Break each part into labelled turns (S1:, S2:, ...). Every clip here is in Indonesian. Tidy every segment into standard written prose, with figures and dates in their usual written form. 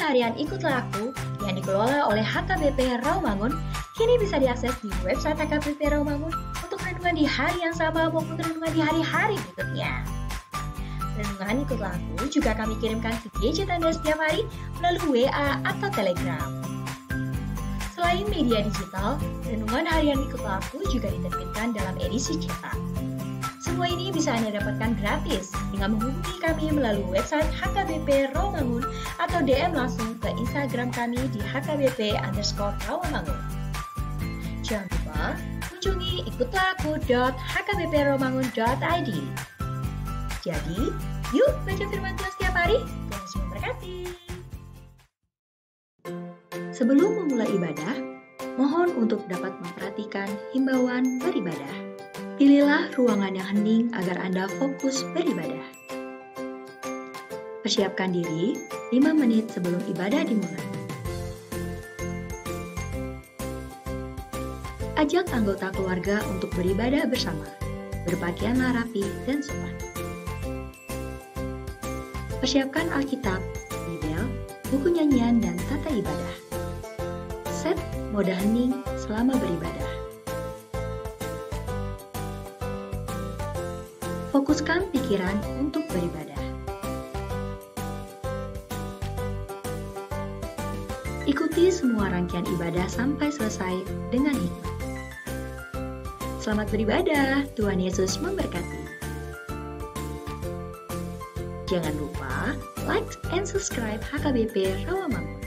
S1: harian Ikutlah Aku yang dikelola oleh HKBP Rawamangun kini bisa diakses di website HKBP Rawamangun untuk renungan di hari yang sama maupun renungan di hari-hari berikutnya. Renungan Ikutlah Aku juga kami kirimkan ke gadget Anda setiap hari melalui WA atau Telegram. Selain media digital, renungan harian Ikutlah Aku juga diterbitkan dalam edisi cetak. Semua ini bisa Anda dapatkan gratis dengan menghubungi kami melalui website HKBP Rawamangun atau DM langsung ke Instagram kami di hkbp_rawamangun. Jangan lupa kunjungi ikutlahku.hkbprawamangun.id. Jadi, yuk baca firman Tuhan setiap hari. Tuhan Yesus memberkati. Sebelum memulai ibadah, mohon untuk dapat memperhatikan himbauan beribadah. Pilihlah ruangan yang hening agar Anda fokus beribadah. Persiapkan diri 5 menit sebelum ibadah dimulai. Ajak anggota keluarga untuk beribadah bersama. Berpakaianlah rapi dan sopan. Persiapkan Alkitab, Bibel, buku nyanyian, dan tata ibadah. Set mode hening selama beribadah. Fokuskan pikiran untuk beribadah. Ikuti semua rangkaian ibadah sampai selesai dengan hikmat. Selamat beribadah, Tuhan Yesus memberkati. Jangan lupa like and subscribe HKBP Rawamangun.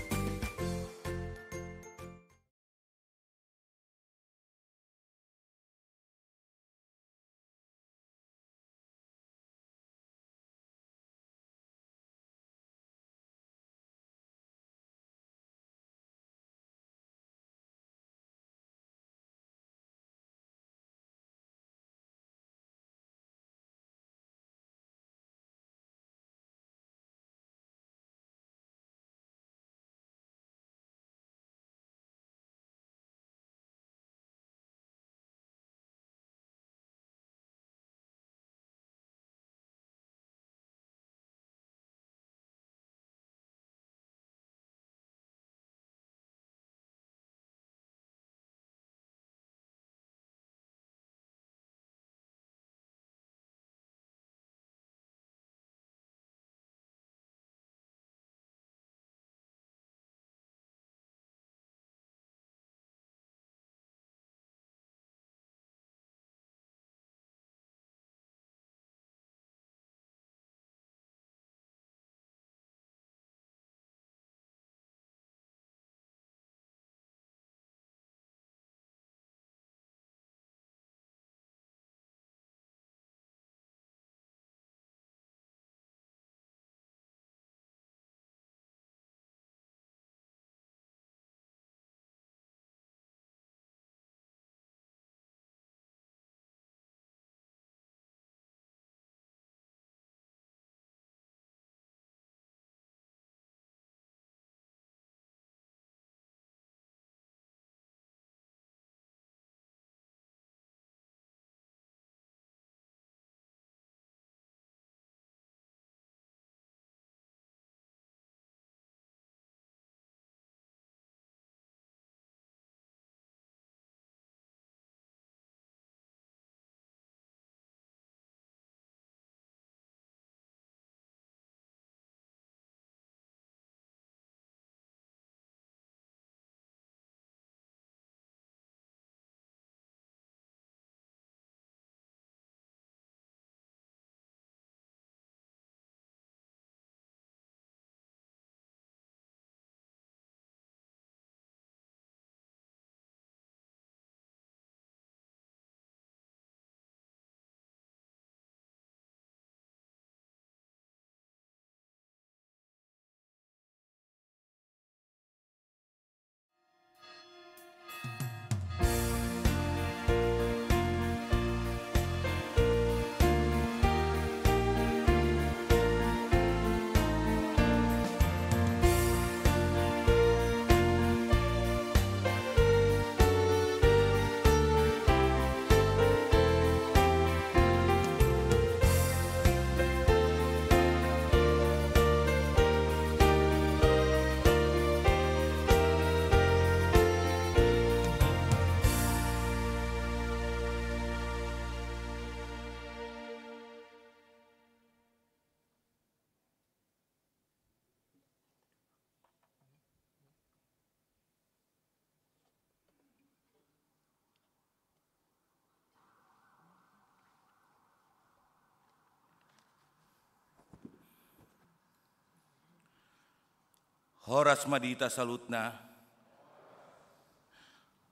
S2: Horas madita salutna,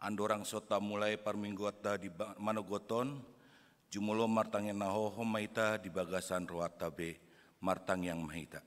S2: andorang sota mulai parmingguata di Manogoton, jumulo martang yang nahoho maita di bagasan roatabe, martang yang mahita.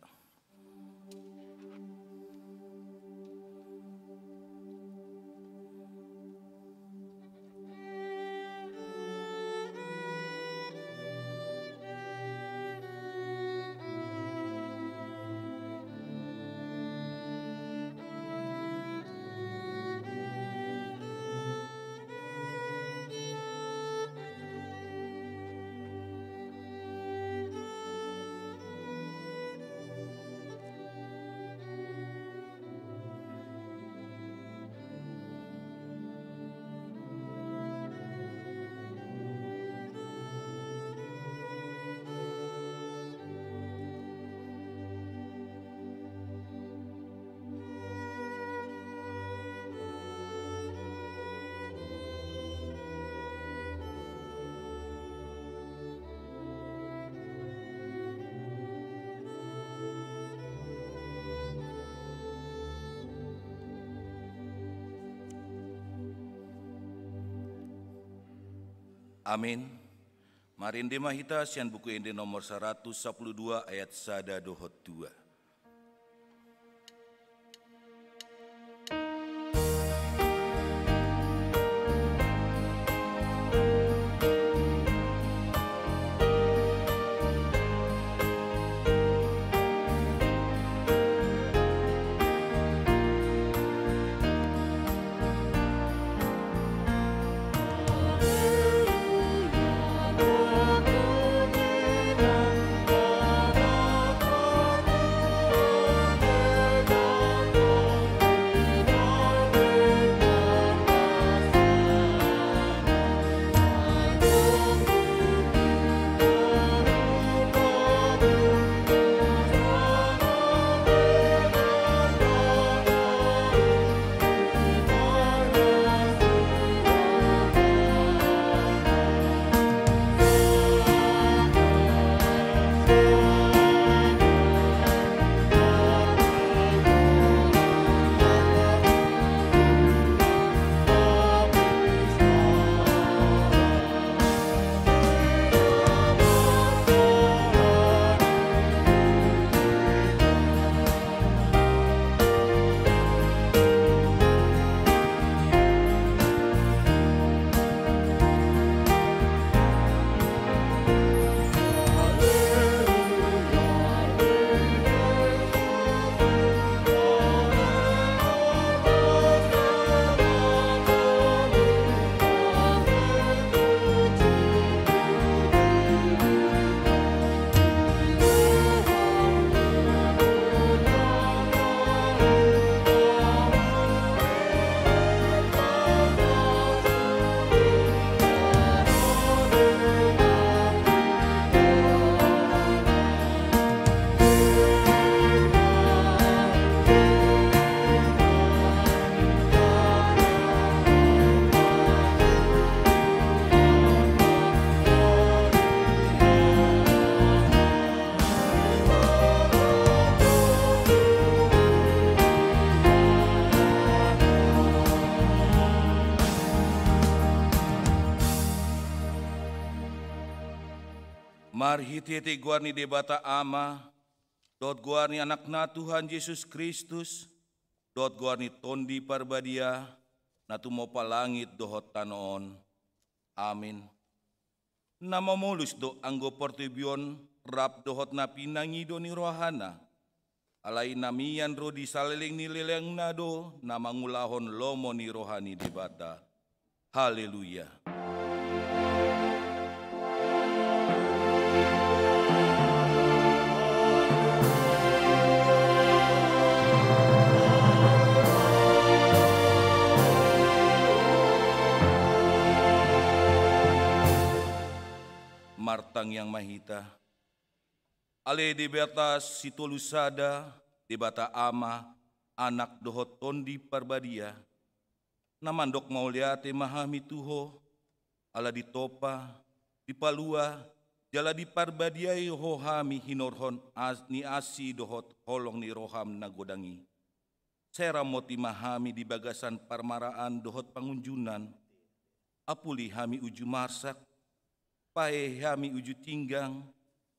S2: Amin. Marinde mahita sian buku inde nomor 112 ayat sada dohot 2. Marhiti guarni debata ama, dot guarni anakna Tuhan Yesus Kristus, dot guarni tondi parbadia, natu mo palangit dohot tanoon. Amin. Nama mulus do anggo portibion rap dohot na pinangido ni rohana, alai namian ro di saleling ni leleng nado, nama ngulahon lomo ni rohani debata. Haleluya. Martang yang mahita, ale debata situlusada, debata ama, anak dohot tondi parbadia, namandok mauliate mahami tuho, ala ditopa, dipalua, jala diparbadiai hohami hinorhon ni asi dohot holong ni roham nagodangi. Sera moti mahami di bagasan parmaraan dohot pangunjunan. Apuli hami uju marsak, pae hami uju tinggang,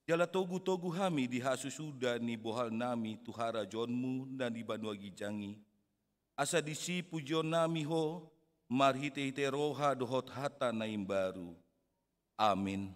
S2: jala togu-togu hami di hasusuda ni bohal nami tuhara jonmu dan di banua gijangi. Asa disi pujon nami ho, marhite-hite roha dohot hata naim baru. Amin.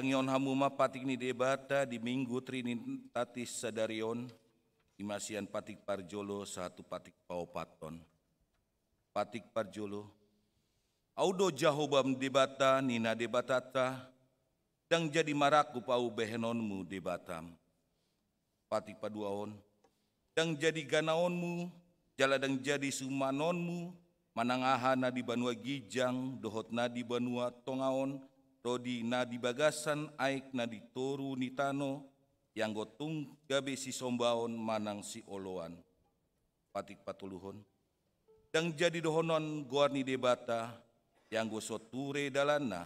S2: Tangion hamuma patik ni debata di Minggu Trinitatis Sadarion, imasian patik parjolo satu patik paupaton. Patik parjolo, audo jahobam debata nina debatata, dang jadi maraku pau behenonmu debatam. Patik paduaon, dang jadi ganaonmu, jala dang jadi sumanonmu, manangahana di banua gijang, dohotna di banua tongaon, rodi na di bagasan aik na di toru ni tano, yang gotung gabe si sombaon manang si oloan. Patik patuluhon. Dang jadi dohonon goarni debata, yang gosoture dalana,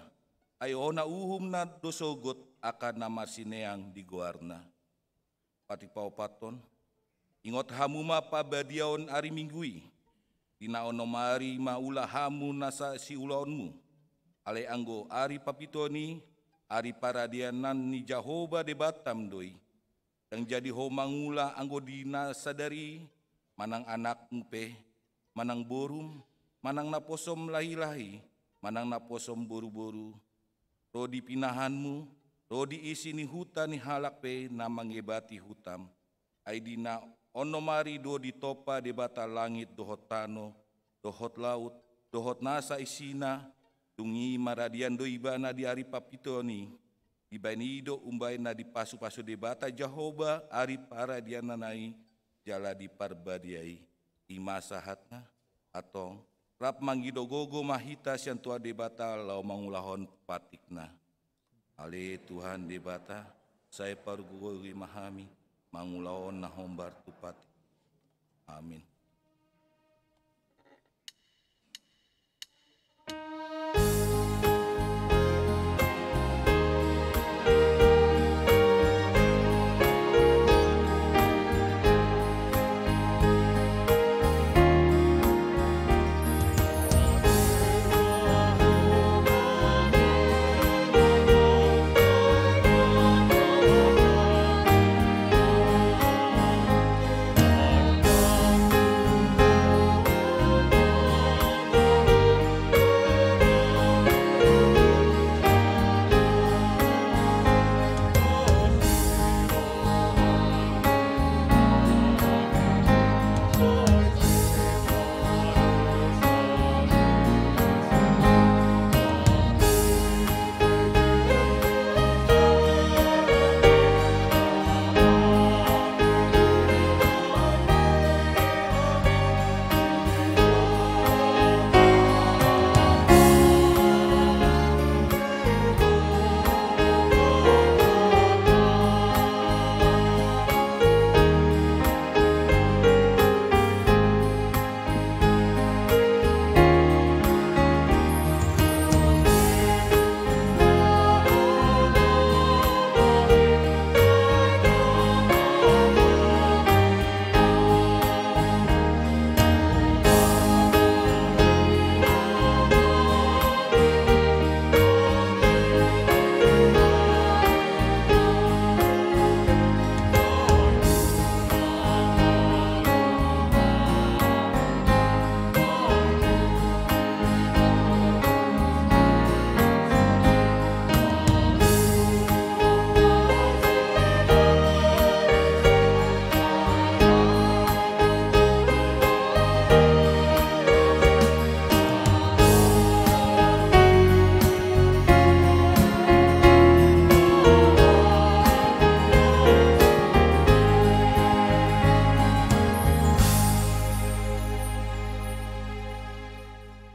S2: ayona uhum na dosogot akan nama sineang di goarna. Patik paupaton. Ingot hamuma pabadiaon ari minggui, dinaonomari maula hamu nasa si ulaonmu. Ale anggo ari papitoni, ari paradianan ni Jahoba debatam doi. Yang jadi ho mangula anggo dina sadari, manang anakmu pe, manang borum, manang naposom lahi-lahi, manang naposom boru-boru. Rodi pinahanmu, rodi isi ni hutan ni halak pe na mangebati hutam. Aidina onomari do di topa debata langit dohot tano, dohot laut, dohot nasa isina, tungi maradian do ibana di ari papitoni, ibanido umbai na di pasu-pasu debata Jahoba ari paradian nanai jala di parbadiai imasahatna atong rap manggido gogo mahita sian tua debata lau mangulahon patikna. Ale Tuhan debata saya pargugogi mahami mangulahon na hombar tu patik. Amin.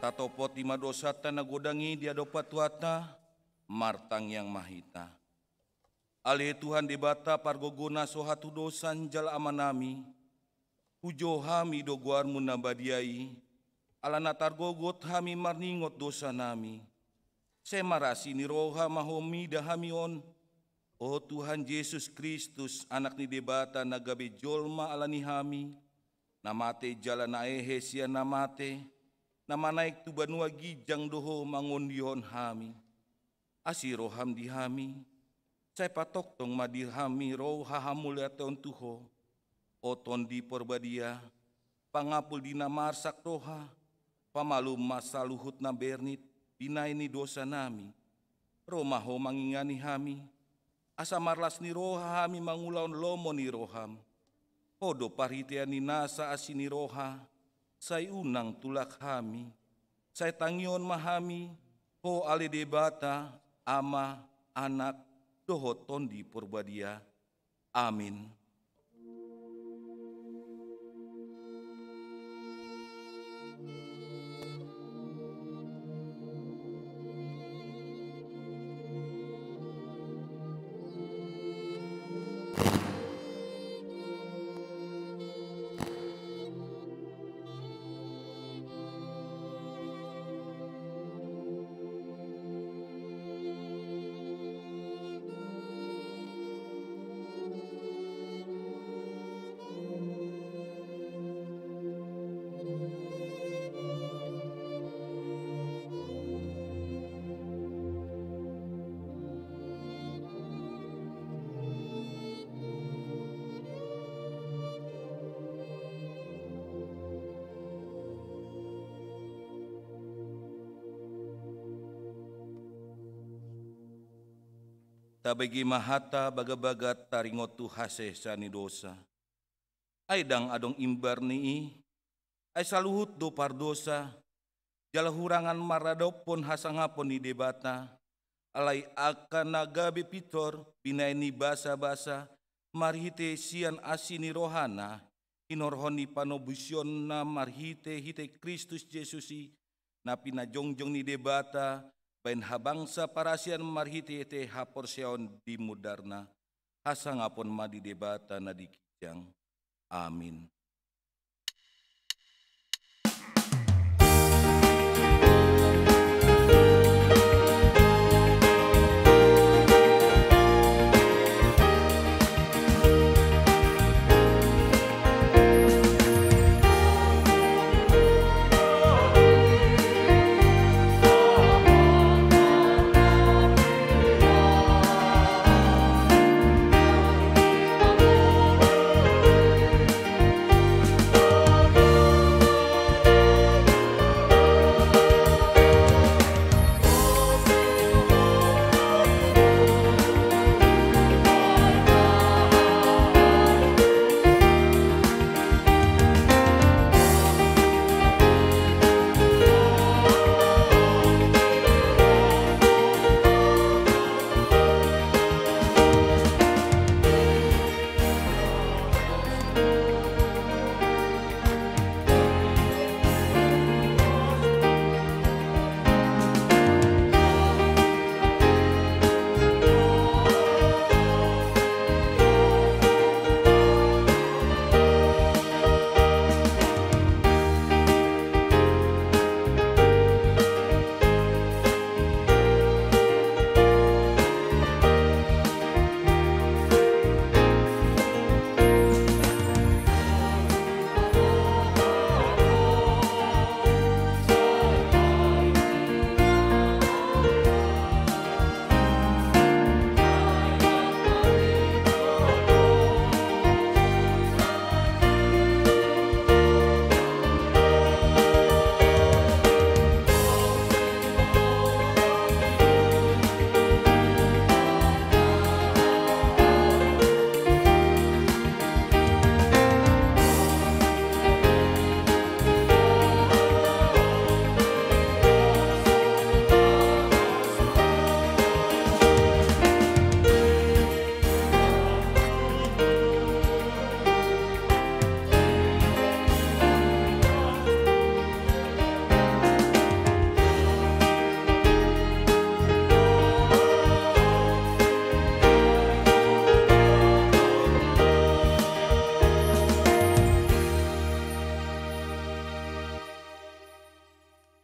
S2: tatopot lima dosa nagodangi dia dopat tuata, martang yang mahita. Ale Tuhan debata pargogona sohatu dosan jala amanami, pujo hami doguarmu nabadiai, alana targogot hami marningot dosa nami. Semarasi ni roha mahomi dahamion, o Tuhan Yesus Kristus anak ni debata nagabe jolma alani hami, namate jalan aehe sia namate, nama naik tu banua gijang doho mangondion hami. Asiroham di hami, saya patok tong madir hami roh hahamul aton tuho, oton di porbadia, pangapul di namarsak roha, pamalum masa luhut na bernit, binaini dosa nami, romaho mangingani hami, asa marlas ni roha hami mangulaon lomo ni roham, hodo parhitian ni nasa asini roha, say unang tulak hami, say tangion mahami, ho ale debata, ama, anak, dohoton di porbadia. Amin. Tabagi mahata bagabagat taringotu hase sani dosa. Aidang adong imbar nii, ay saluhut do pardosa, jala hurangan maradopon hasangapon ni debata, alay akan nagabe pitor, binay ni basa-basa, marhite sian asini rohana, inorhoni panobusyon na marhite hite Kristus Jesusi, na pinajongjong ni debata, bain habangsa parasian marhiti ete haporseon di mudarna, hasangapon madi debata na dikijang. Amin.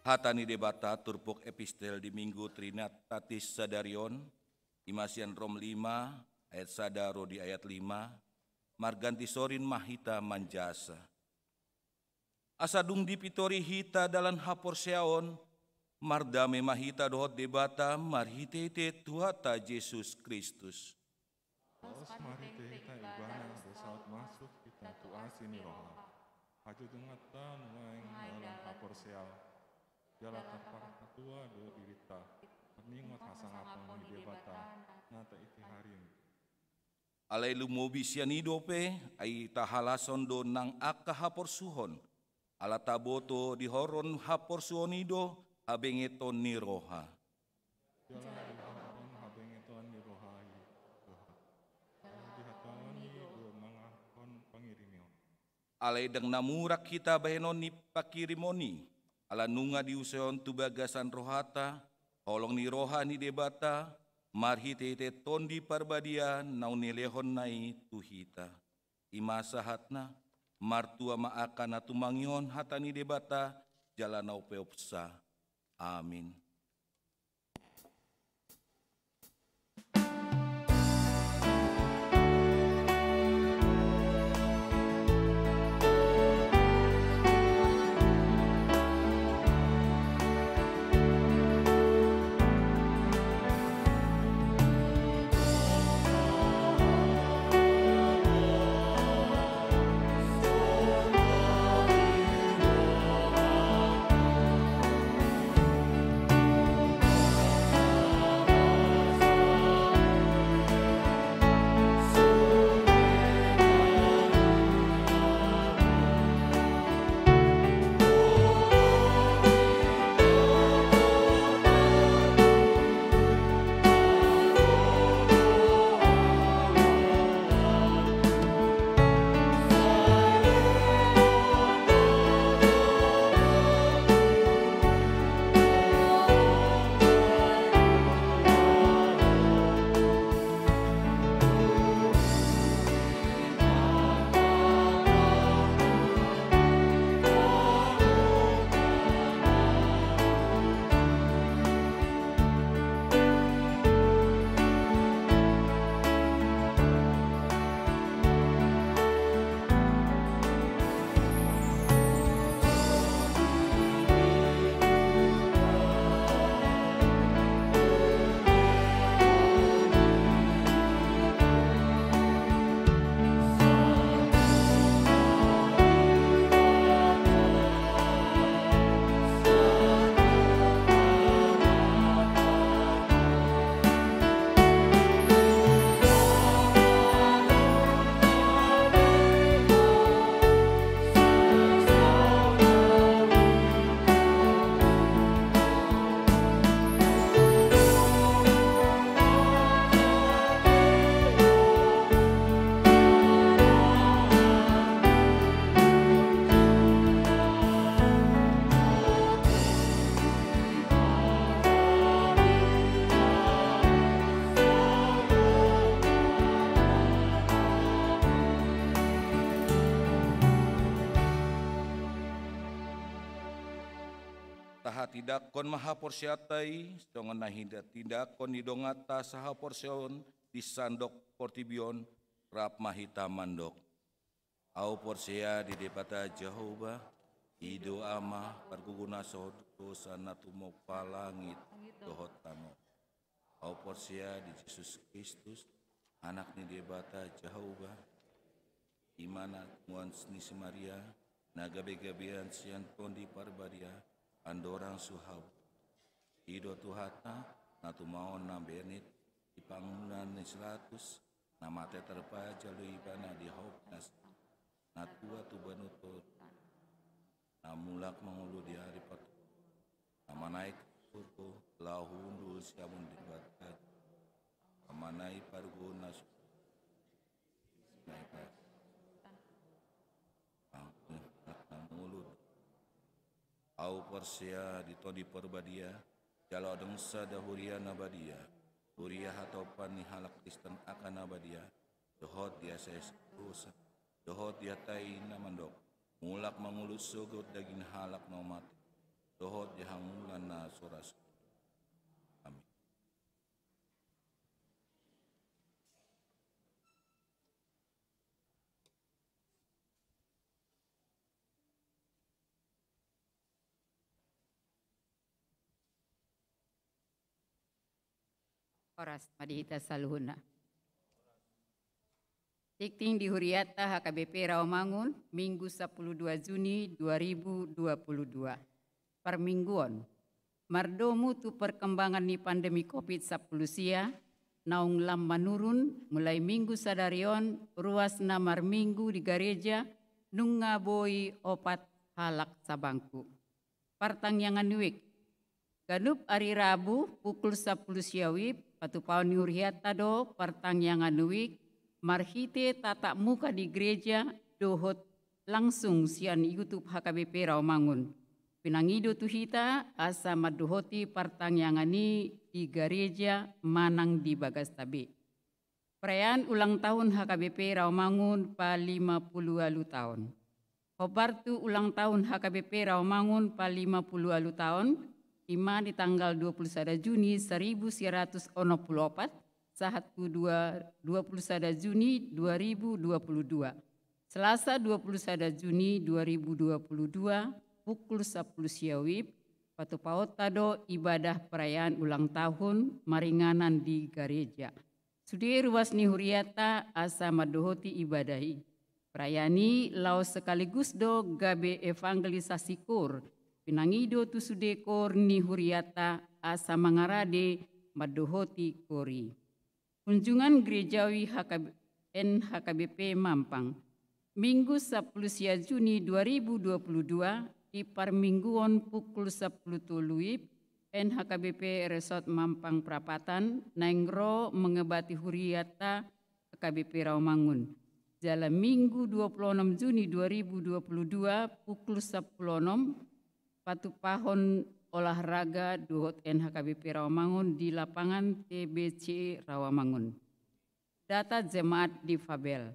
S2: Hatani debata turpuk epistel di minggu Trinitatis Sadarion, Imasian Rom 5, ayat sadaro di ayat 5, marganti sorin mahita manjasa. Asadung dipitori hita dalam hapor seaon, mardame mahita dohot debata marhitete tuhata Yesus Kristus.
S3: Os marhiteta ibana besaut masuk kita tuasi ni roha. Haju dengata nuaing dalam hapor seaon. Jala tapar tua do dirita, ningot hasangapang ni debata, nata iti harim.
S2: Alai lumobi sianidope, ay tahalason do nang aka hapor suhon, ala taboto di horon hapor suhonido, habengeton ni roha.
S3: Jala dihaton habengeton ni rohai, jala dihaton ni do mangahon pangirimio.
S2: Alai deng namurak kita bahenon ni pakirimoni, ala nunga diuseon tu bagasan rohata, holong ni roha ni debata, marhitete tondi parbadia nau nilehon nai tuhita. Imasa hatna, martua maakana tumangion hata ni debata, jalanau peopsa. Amin. Taha tidak kon maha porsiatai, songan nahinda tidak kon didongata saha porsion di sandok portibion rap mahita mandok. Au porsia di depata Jehovah, ido ama perguguna dosa natumo palangit dohot tamo. Au porsia di Yesus Kristus, anak ni debata Jehovah, imana muan ni Maria, nagabe-gabean sian tondi parbadia, andorang suhau. Ido tuhata, natumaon na benit, ipangunan ni 100, namate terpaja lu ibana di hopnas, natua tu banutot, namulak mangulu di hari patu, nama naik surko, lahundul siamun di batat, nama naik parguna, naik au persia ditodi perbadia jalo dengsa dahuria nabadia huria hatopan ni halak Kristen akan nabadia dohot dia ses dosa dohot dia tai namandok mulak mangulus sugut daging halak no mati dohot jahangulanna soras. Amin.
S4: Oras madihita saluhuna. Tikting di Huriata HKBP Rawamangun, Minggu 12 Juni 2022. Permingguan, mardomu tu perkembangan ni pandemi COVID-19 sia, naung lam menurun mulai minggu sadarion, ruas namar minggu di gereja, nunga boi opat halak sabangku. Partangyangan wik, ganup hari Rabu pukul 10 siawib, patupau ni Huriata do partangyangan wik, marhite tatap muka di gereja dohot langsung sian YouTube HKBP Rawamangun. Pinangido tuhita asa maduhoti partangyangani di gereja manang di Bagastabe. Perayaan ulang tahun HKBP Rawamangun pa 50 alu tahun. Hobartu ulang tahun HKBP Rawamangun pa 50 alu tahun, ima di tanggal 21 Juni 1944, saat 21 Juni 2022. Selasa 21 Juni 2022 pukul 10 siawib, patupaut tado ibadah perayaan ulang tahun maringanan di gereja. Sudi ruas ni Huriata asa madohoti ibadahi. Perayani lau sekaligus do gabe evangelisasi kor. Pinangido tu sude kor ni Huriata asa mangarade madohoti kori. Kunjungan gerejawi HKBP Mampang, Minggu 10 Juni 2022 di Parmingguan pukul 10 tuluib, NHKBP Resort Mampang Prapatan, Nengro mengebati Huriata HKBP Rawamangun. Jalan Minggu 26 Juni 2022 pukul 10.06, patupahon olahraga dohot NHKBP Rawamangun di lapangan TBC Rawamangun. Data jemaat di Fabel.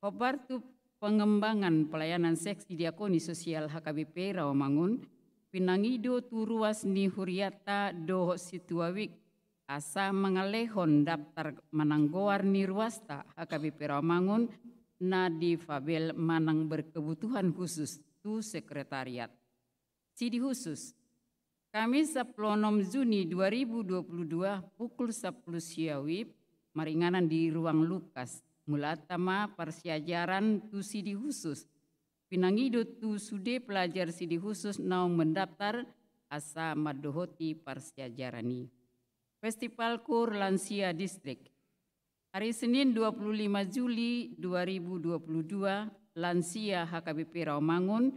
S4: Hobartu pengembangan pelayanan seksi diakoni sosial HKBP Rawamangun, pinangido tu ruas ni Huriata dohot situawik asa mengalehon daftar mananggoar ni ruasta HKBP Rawamangun na di Fabel manang berkebutuhan khusus tu sekretariat. Sidi khusus, Kamis 16 Juni 2022 pukul 10 siawib, maringanan di ruang Lukas, mulatama persiajaran tu sidi khusus. Pinangido tu sude pelajar sidi khusus naung mendaftar asa madohoti persiajarani. Festival Kur Lansia Distrik. Hari Senin 25 Juli 2022, Lansia HKBP Rawamangun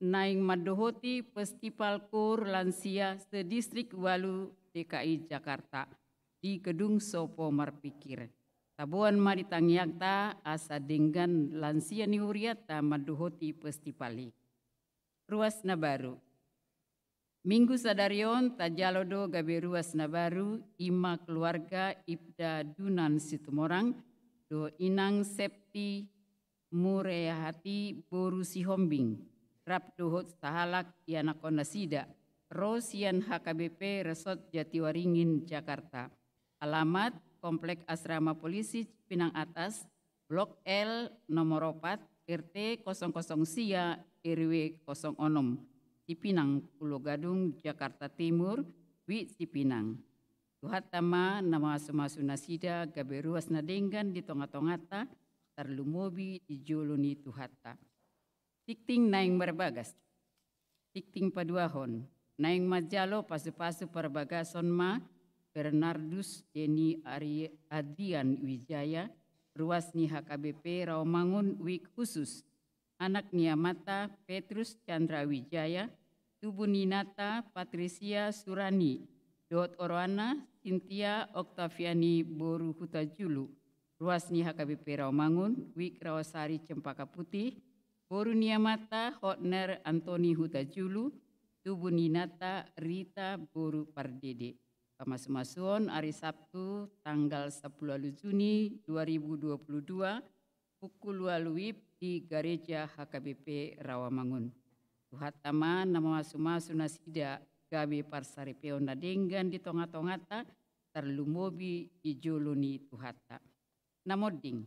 S4: naing madohoti Festival Kur Lansia sedistrik Walu DKI Jakarta di Gedung Sopo Marpikir. Tabuan maritangyakta asa dengan lansia ni Huriata madohoti festivali. Ruas Nabaru. Minggu sadarion tajalodo gabe ruas Nabaru ima keluarga Ibda Dunan Situmorang do inang Septi Murehati Boru Sihombing. Rap dohot sahalak yana kondasida, Rosian HKBP Resort Jatiwaringin Jakarta. Alamat Komplek Asrama Polisi Pinang Atas, Blok L nomor 4, RT 00 Sia, RW 06, Cipinang, Pulau Gadung, Jakarta Timur, Wi Cipinang. Tuhatama nama sumasunasida gabe ruas nadenggan di tonga-tongata, tarlumobi di joloni tuhata. Tikting naing berbagas, tikting paduahon, naing majalo pasu-pasu perbagason ma, Bernardus Jenny Adrian Wijaya, ruas ni HKBP Rawamangun Wik khusus, anak Niamata Petrus Chandra Wijaya, Tubu Ninata Patricia Surani, Dot Oroana Cynthia Oktaviani Boru Hutajulu, ruas ni HKBP Rawamangun Wik Rawasari Cempaka Putih, Boru Niamata Hotner Antoni Hutajulu, Tubu Ninata Rita Boru Pardede. Pamas-masuon hari Sabtu tanggal 10 Juni 2022 pukul 2 WIB di Gereja HKBP Rawamangun. Tuhatama nama masu-masu nasida gabe parsaripeo na denggan di tonga-tongata terlumobi ijoloni tuhata. Namoding,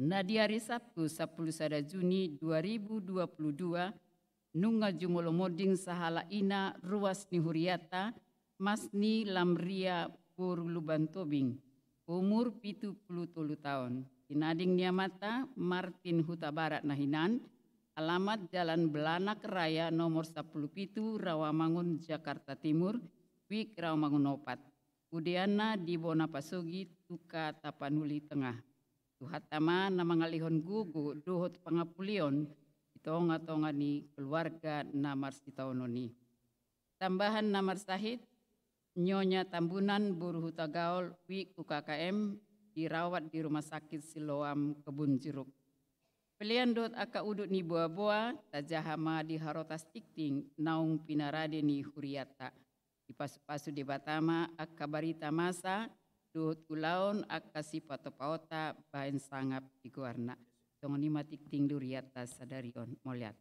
S4: na di hari Sabtu 10 Juni 2022 nunga jumolomoding sahala ina ruas ni huriata masni lamria purulubantobing umur 70 tahun. Tinading niamata Martin Huta Barat Nahinan, alamat Jalan Belanak Raya nomor 17 Rawamangun Jakarta Timur, Wik Rawamangun Opat. Udiana di Bonapasogi Tuka Tapanuli Tengah. Tuhatama na mangalihon gugu dohot pangapulion itonga-tonga ni keluarga namar sitaononi. Tambahan namar sahid Nyonya Tambunan Buruh Huta Gaul Wik UKKM dirawat di Rumah Sakit Siloam Kebun Jeruk. Pelian dot aka udut ni boa-boa tajahama di harotas tikting naung pinarade ni huriata. Di pasu-pasu di Batama aka barita masa dot ulaun aka sipato paota bain sangap di guarna. Tongoni matikting duriata sadarion moliat.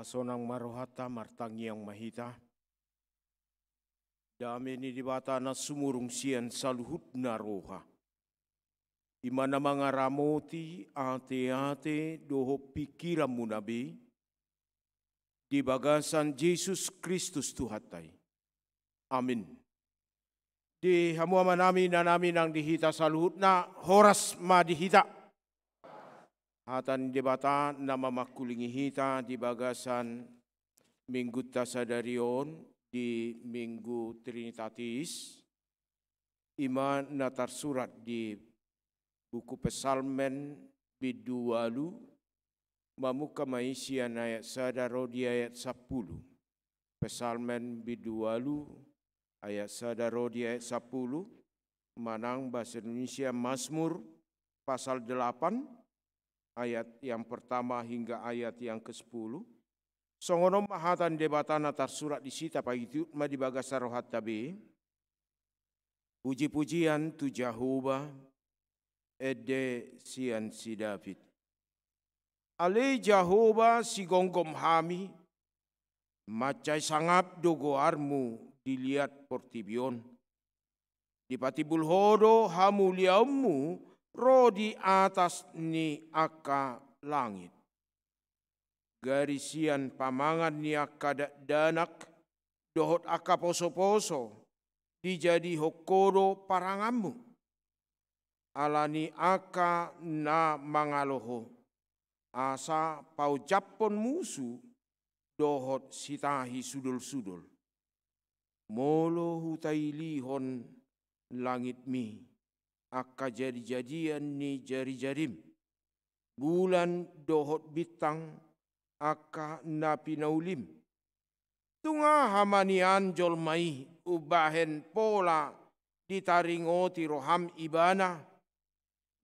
S5: Sonang marohata martangi yang mahita. Dami ni dibata na sumurung sian saluhut na roha. Imana mga ramoti ate-ate doho pikiran mo nabi. Di bagasan Jesus Kristus Tuhatay. Amin. Di hamuama namin na namin ang dihita saluhut na horas madihita. Hatan debata nama makulingi hita di bagasan Minggu Tasadarion di Minggu Trinitatis. Ima natar surat di buku Pesalmen bidualu mamuka maisian ayat sadaro di ayat 10. Pesalmen bidualu ayat sadaro di ayat 10. Manang bahasa Indonesia Mazmur pasal 8. Ayat yang pertama hingga ayat yang ke-10. Songonom mahatan debatana tar surat disita pagi itu ma di bagasa rohat tabi. Puji-pujian tu Jehovah ede sian si David. Ale Jehovah si gonggom hami macai sangap dogoarmu dilihat portibion. Di patibul hodo hamu liamu roh di atas ni aka langit. Garisian pamangan ni aka danak, dohot aka poso-poso, dijadi hokodo parangamu. Alani aka na mangaloho, asa pau japon musu, dohot sitahi sudul-sudul. Molo hutai lihon langit mi. Aka jadi-jadian ni jari-jarim. Bulan dohot bitang aka napi naulim. Tunga hamanian jolmai ubahen pola ditaringoti roham ibana.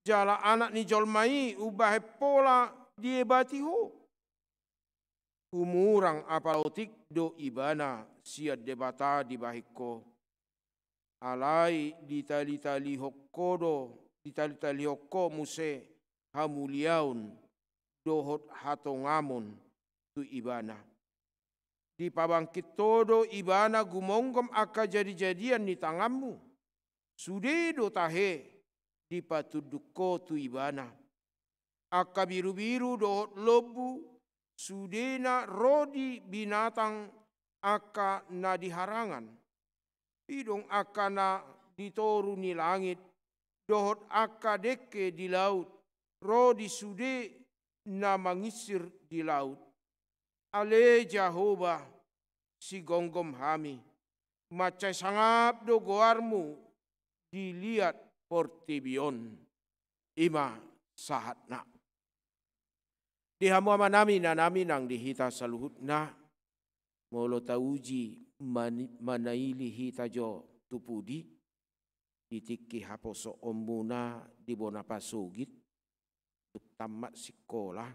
S5: Jala anak ni jolmai ubahe pola diebatiho. umurang apalotik do ibana sia debata di bahiko. Alai ditali-tali hokko muse hamuliaun dohot hatongamon tu ibana. Di pabangkit todo ibana gumonggom aka jadi-jadian ni tanganmu. Sude do tahe di patudukko tu ibana. Aka biru-biru dohot lobu sudena rodi binatang aka na diharangan. Pidong aka na ditoru ni langit. Dohot aka deke di laut. Rodi sude na mangisir di laut. Ale Jehovah si gonggom hami. Macai sangap do goarmu dilihat portibion. Ima sahatna. Di hamu amanami nanami nang dihita saluhutna. Molo tauji manaili hita jo tupudi. Ditiki haposo ombuna di bonapa sugit. Tuk tamat sekolah.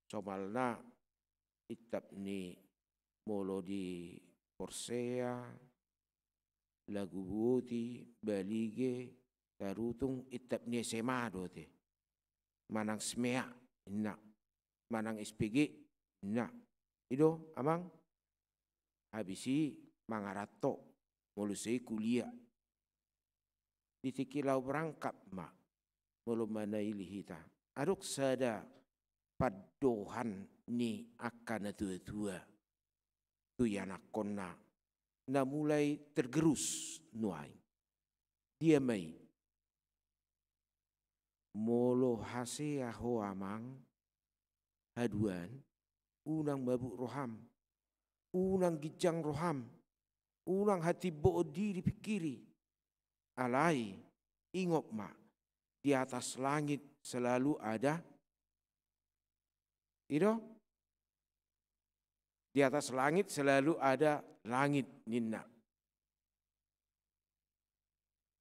S5: Somalna itap ni molo di Porsea, Lagu Buti, Balige, Tarutung itap ni SMA do te. Manang SMEA, ina. Manang SPG, ina. Ido amang habisi mangarato molo sei kuliah. Ditikilau berangkap mak molo mana ilihita. Aduk sada padohan ni akan tua-tua tu yanak kona na mulai tergerus nuai dia mai molo hase aho amang haduan unang mabuk roham unang gijang roham unang hati bodi dipikiri alai ingop mak di atas langit selalu ada Ido, di atas langit selalu ada langit nina.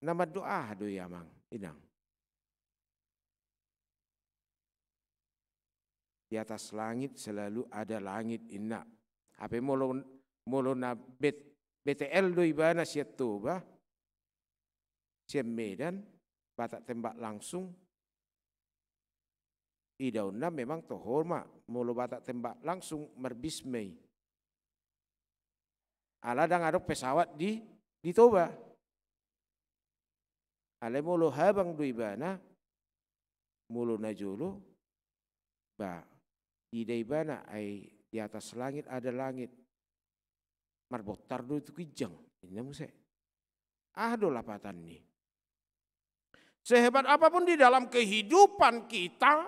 S5: Nama doa do yamang inang. Di atas langit selalu ada langit inna. Apa molo na BTL do ibana siat toba. Siap Medan, batak tembak langsung. Idauna memang tohorma molo batak tembak langsung merbismei. Ala dang adok pesawat di Toba. Ale molo habang do ibana molo najolo ba di ibana ai di atas langit ada langit. Marbotar do itu kijang. Ini muse. Do lapatan ni. Sehebat apapun di dalam kehidupan kita,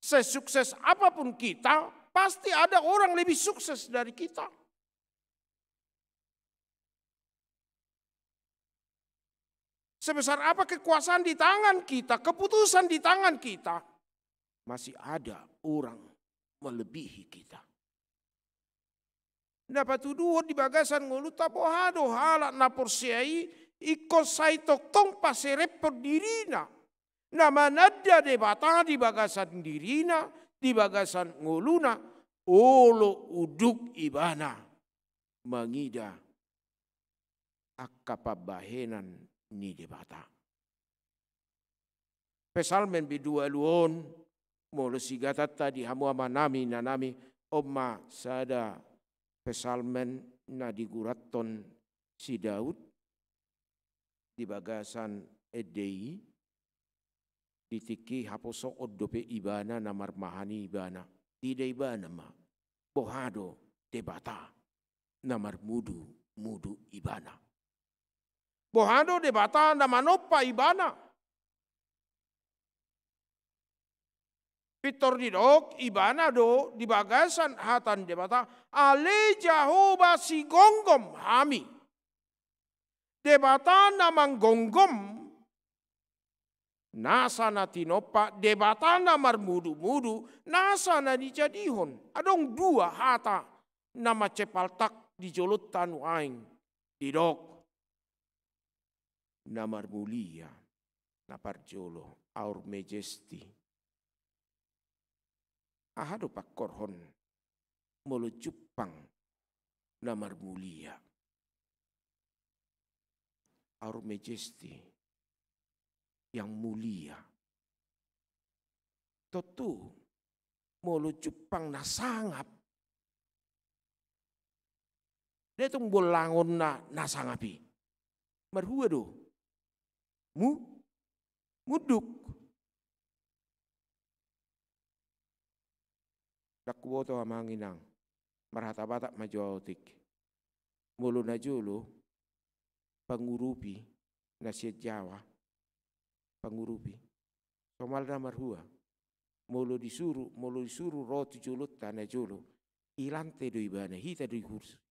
S5: sesukses apapun kita, pasti ada orang lebih sukses dari kita. Sebesar apa kekuasaan di tangan kita, keputusan di tangan kita, masih ada orang melebihi kita. Dapat tuduh di bagasan ngulu tapo hado halak na porsiai iko sai toktong paserepot dirina. Nama nada debata di bagasan dirina, di bagasan nguluna, olo uduk ibana, mangida akapabahenan ni debata. Pesalmen bidua luon, molo sigata tadi hamu amanami nanami, omma sada pesalmen na diguraton si Daud, di bagasan edei, ditiki haposok odope ibana namar mahani ibana. Tidak ibana ma. Bohado debata namar mudu ibana. Bohado debata namanopa ibana. Pitor didok ibana do di bagasan hatan debata. Ale Jehovah si gonggom hami. Debata namang gonggom. Nasa na tinopa, debata na marmudu-mudu, nasa na dijadihon. Adong dua hata na macepaltak di jolutan waing. Didok. Na marmulia, na parjolo, our majesty. Ahado pak korhon. molo Jepang namar mulia. Our Majesty yang mulia. Totu molo Jepang nasangap. Dia tung bolangon nasangapi. Marhua do. Muduk. Dakwoto amanginang. Marhata-bata majautik. Molo na jolo. Pangurupi. Nasihat Jawa. Pangurupi. Somal na marhua. Molo disuruh roti julut tanah jolo. Ilante do ibana. Hita do kursus.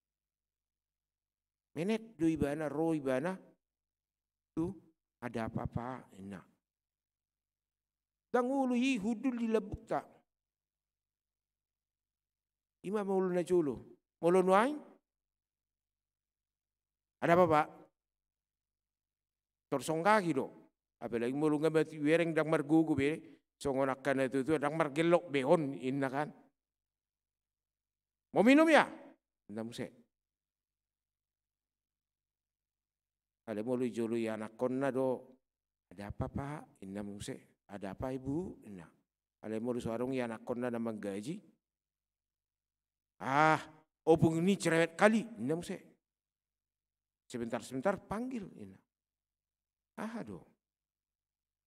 S5: Menet do ibana, ro ibana, tuh ada apa-apa enak. Dangulu hi hudul di lebuk tak. Ima mulu na jolo, mulu nuai, ada apa-apa? Torsong kaki do, apalagi mulu ngamati wereng dang margugu be, songonakan itu dang margelok behon inna kan. Mau minum ya? Namuse. Ada mulu jolo ya anak konna do. Ada apa pak? Inna muse. Ada apa ibu? Inna. Ada mulu suarung ya anak konna na menggaji. Opung ini cerewet kali. Inna muse. Sebentar panggil. Inna. Do.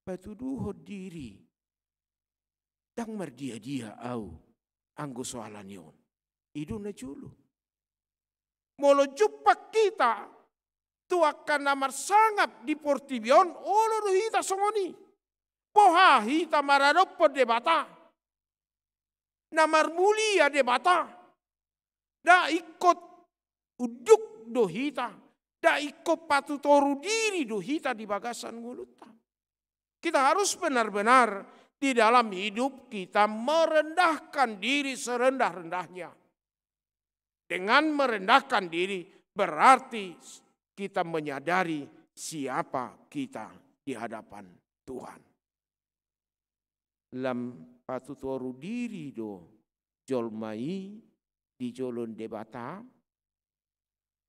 S5: Batu duho diri. Dang mardia au. Anggo soalan yon. Idu na jolo. Molo jupak kita. Tu akan namar sangap di Portibion, olo hita songoni. Poha hita maradopo debata. Namar mulia debata. Da ikut uduk do hita. Da ikut patutoru diri do hita di bagasan nguluta. Kita harus benar-benar di dalam hidup kita merendahkan diri serendah-rendahnya. Dengan merendahkan diri berarti kita menyadari siapa kita di hadapan Tuhan. Lam patutoru diri do jolmai di jolon debata.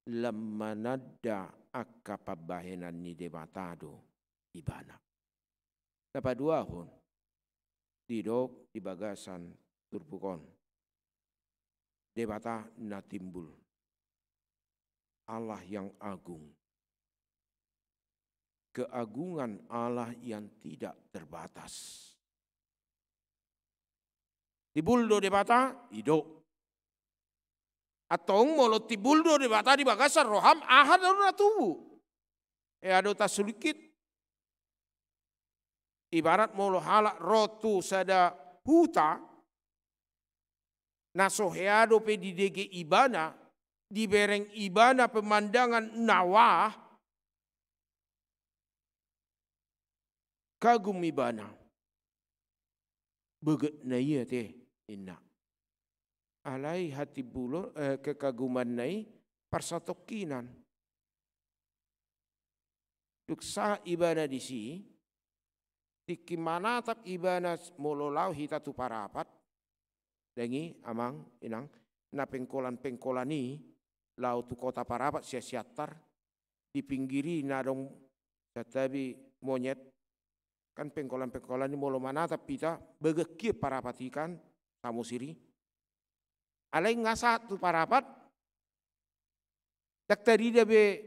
S5: Lam manada akapabahenan ni debata do ibana. Dapat dua hon. Didok di bagasan turbukon. Debata na timbul. Allah yang agung. Keagungan Allah yang tidak terbatas. Tibuldo debata, hidup. Atau molo tibuldo debata di bagasan roham, ahad na tubuh. Ado ta sulikit. Ibarat molo halak rotu sada huta. Nasoheado pe di dege ibana. Di bereng ibana pemandangan nawah, kagum ibana. Beget na iya teh, inna. Alai hati bulo kekaguman nai persatokinan. Duksa ibana di si, tiki manatak ibana mololau hita tu parapat. Dengi amang inang, na pengkolan ni. Lau tu kota parapat siatar di pinggiri nadong tetapi monyet kan pengkolan ini molo mana tapi kita begekir parapat ikan kamu siri alai ngasa tu parapat dak tadi dia be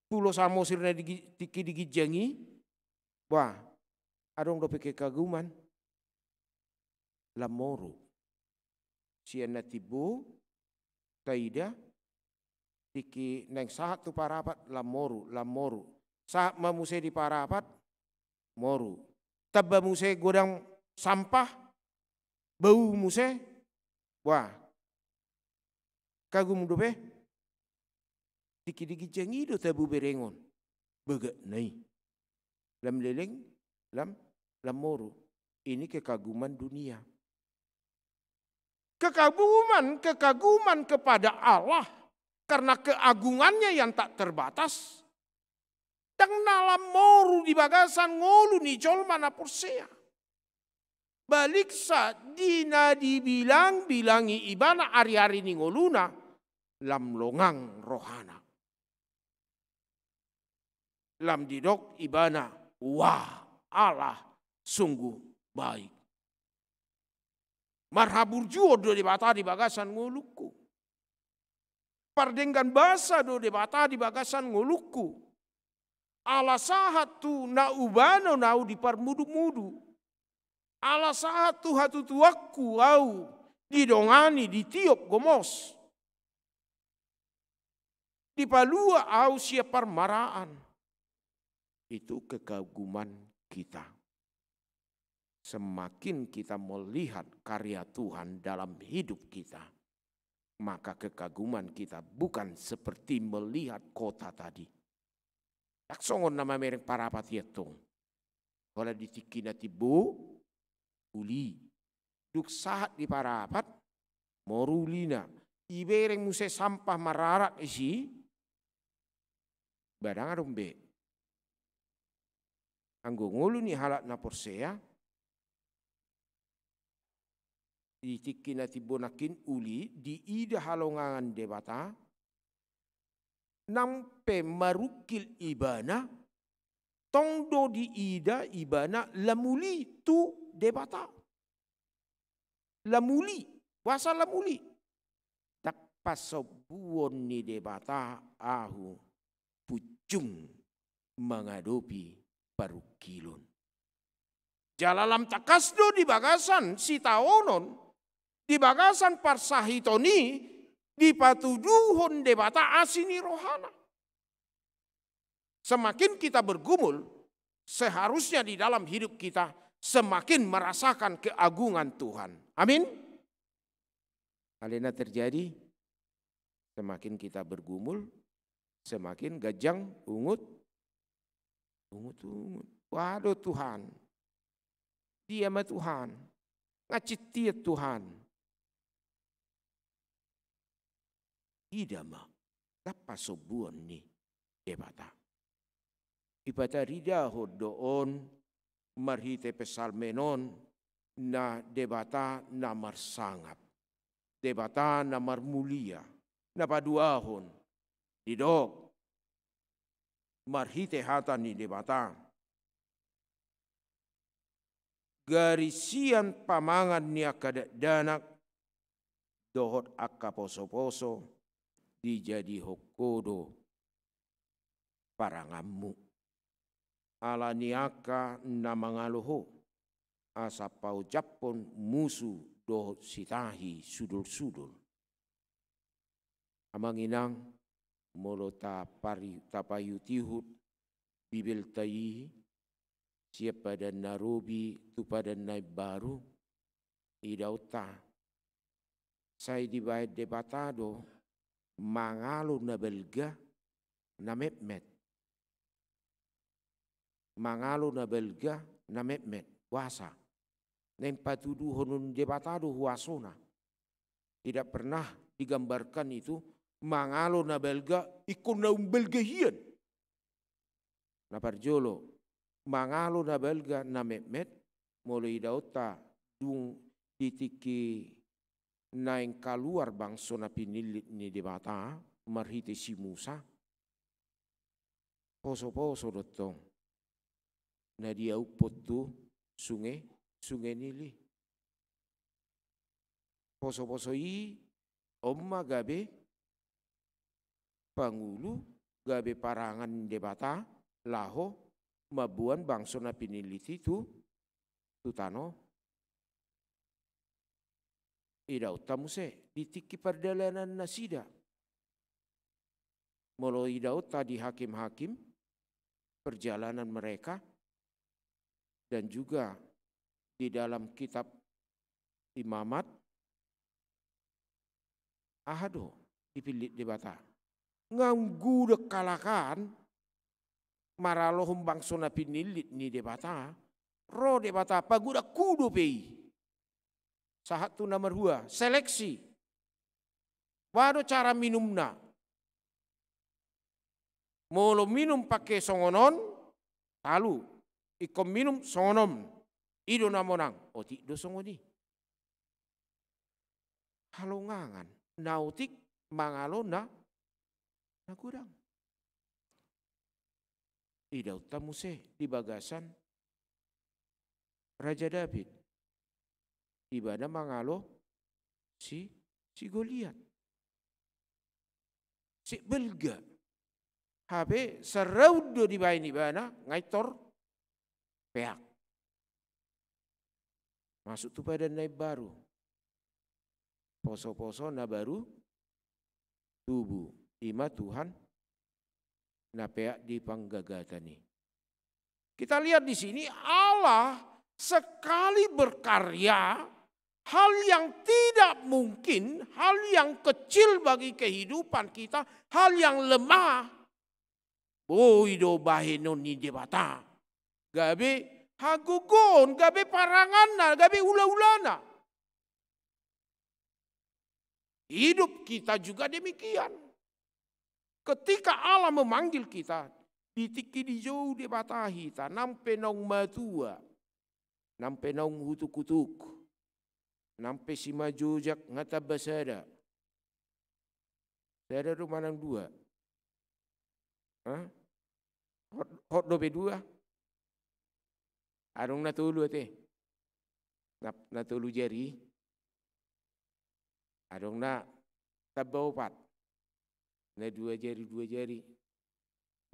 S5: pulau samosir na tiki digijangi wah adong do peke kaguman lamoro siana tibu taida tiki neng saat tu parapat lamoru. Saat mamuse di parapat moru. Tabba muse godang sampah bau muse. Wah. Kagum dope. Tiki jengi do tabu berengon. Begak nai. Lam leleng lam moru. Ini kekaguman dunia. Kekaguman kepada Allah. Karena keagungannya yang tak terbatas. Dan nalam moru di bagasan ngolu ni jol mana persea. balik sa dina dibilang-bilangi ibana ari-ari ni ngoluna lamlongang rohana. Lam didok ibana, wah Allah sungguh baik. Marhabur juo do debata di bagasan nguluku. Pardenggan basa do debata di bagasan nguluku. Allah sahat tu na ubano nau di parmudu-mudu. Allah sahat tu hatu tuaku au didongani di tiop gomos. Di palua au siap parmaraan. Itu kekaguman kita. Semakin kita melihat karya Tuhan dalam hidup kita, maka kekaguman kita bukan seperti melihat kota tadi. Tak songon nama merek parapat yetong. Kalau ditikina tibu, uli. Duk saat di parapat, morulina. Ibereng muse sampah mararat isi, badang arumbe. Anggo ngulu ni halat na porsea, ditikina tibonakin uli, di ida halongangan debata, nampe marukil ibana, tongdo di ida ibana lamuli tu debata. Lamuli, wasa lamuli. Tak pasobuon ni debata ahu pucung mengadopi parukilon. Jalalam takasdo di bagasan si taonon, di bagasan parsahitoni, di patuduhon debata asini rohana. Semakin kita bergumul, seharusnya di dalam hidup kita semakin merasakan keagungan Tuhan. Amin. Alena terjadi, semakin kita bergumul, semakin gajang ungut. Waduh Tuhan, dia mah Tuhan, ngacitia Tuhan. Ida mah, tapa sobuan ni debata. Ipata rida hodoon, marhite pesalmenon, na debata na marsangap. Debata na marmulia, na paduahon, didok. Marhite hata ni debata. Garisian pamangan niya kadadanak, dohot akka poso-poso, dijadi hokodo parangamu. Ala niaka na mangaloho, asa pau japon musu dohot sitahi sudul-sudul. Amanginang molo tapayutihut bibil tayi siap pada narobi tu pada naib baru idauta saya dibayar debatado mangalo na belga na mepmet mangalo na belga na mepmet wasa nem patuduhon debatado huasona tidak pernah digambarkan itu mangalo na belga ikon na belgahian na parjolo mangalo na belga na mepmet mulai dauta dung titiki naing kaluar bangso na pinilit ni debata marhite si Musa poso-poso dotong na dia upot tu sungai nili poso-poso i omma gabe pangulu gabe parangan debata laho mabuan bangso na piniliti tu tano ida utamuse ditiki perdalanan nasida molo ida tadi hakim-hakim perjalanan mereka dan juga di dalam kitab imamat ahado dipilih debata nganggu dekalakan maralohum bangso na pinilit ni debata ro debata paguda kudo pei sahat tu nomor 2 seleksi wado cara minumna molo minum pakai songonon talu ikom minum songonom Ido namonang, otik dosong odi. Halongangan, nautik mangalona nagudang. Ida utamuse di bagasan Raja David. Ibana mangalo si Goliat. Si belga. Habe seraudo di baini bana ngaitor peak. Masuk tu pada naib baru. Poso-poso na baru tubuh. Ima Tuhan na peak di panggagatani. Kita lihat di sini Allah sekali berkarya hal yang tidak mungkin, hal yang kecil bagi kehidupan kita, hal yang lemah. Boido bahenon ni debata. Gabe hagugon, gabe parangana, gabe ula-ulana. Hidup kita juga demikian. Ketika Allah memanggil kita, ditiki di jauh debata hita, nampe nong matua, nampe nong hutuk-hutuk, nampe si majujak ngata basada. Saya ada manang dua. Hot dobe dua. Arong natulu ate. Natulu jari. Arong na tabaopat. Na dua jari.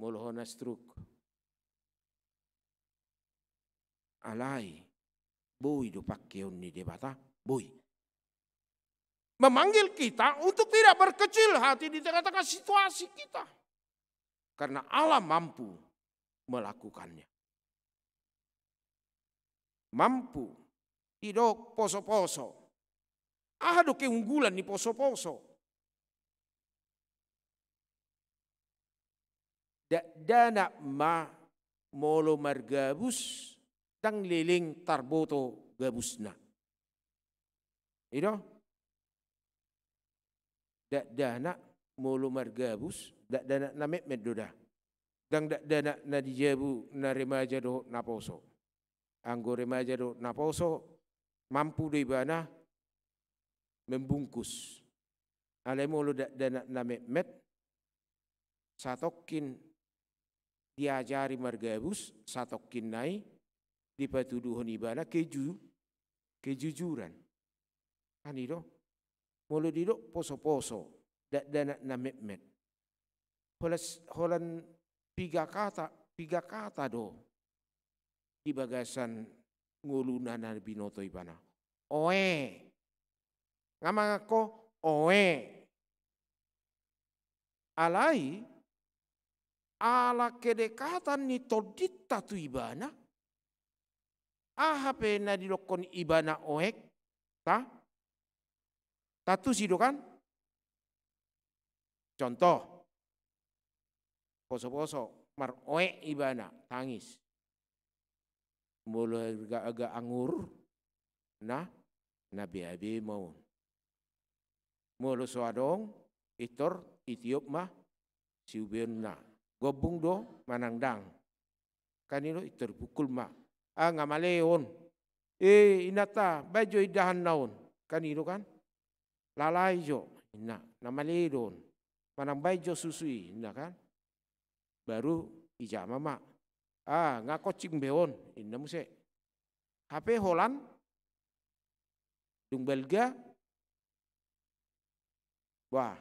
S5: Molohona stroke. Alai. Boy do pakkeon ni debata. Boy. Memanggil kita untuk tidak berkecil hati di tengah-tengah situasi kita. Karena Allah mampu melakukannya. Mampu. Tidak poso-poso. Ada keunggulan di poso-poso. Dana ma molo margabus tang liling tarboto gabusna. Itu? Dana molo margabus dana namet medoda. Dang dana na dijabu na remaja do naposo. Anggo remaja do naposo mampu do ibana membungkus. Ale molo dana namet met satokin diajari margabus satokin nai dipatuduhon ibana kejujuran. Kan itu molo dido poso-poso dana namet met. Holan tiga kata do di bagasan nguluna na binoto ibana. Oe. Ngamang ako oe. Alai ala kedekatan ni todita tu ibana. Ahape na dilokon ibana oek. Ta? Tatu sido kan? Contoh. Poso-poso mar oek ibana tangis. Mulai agak angur. Nah, nabi mau. Mulu suadong itor itiop mah siubeun na. Gobung do manangdang. Kanino itor pukul mah. Ngamaleon. Inata bajo idahan naon. Kanino kan? Lalai jo. Ina namaledon. Manang bajo susui. Ina kan? Baru ijama mak. Ngakocing beon. Ina muse. HP Holland. Dung Belga. Wah.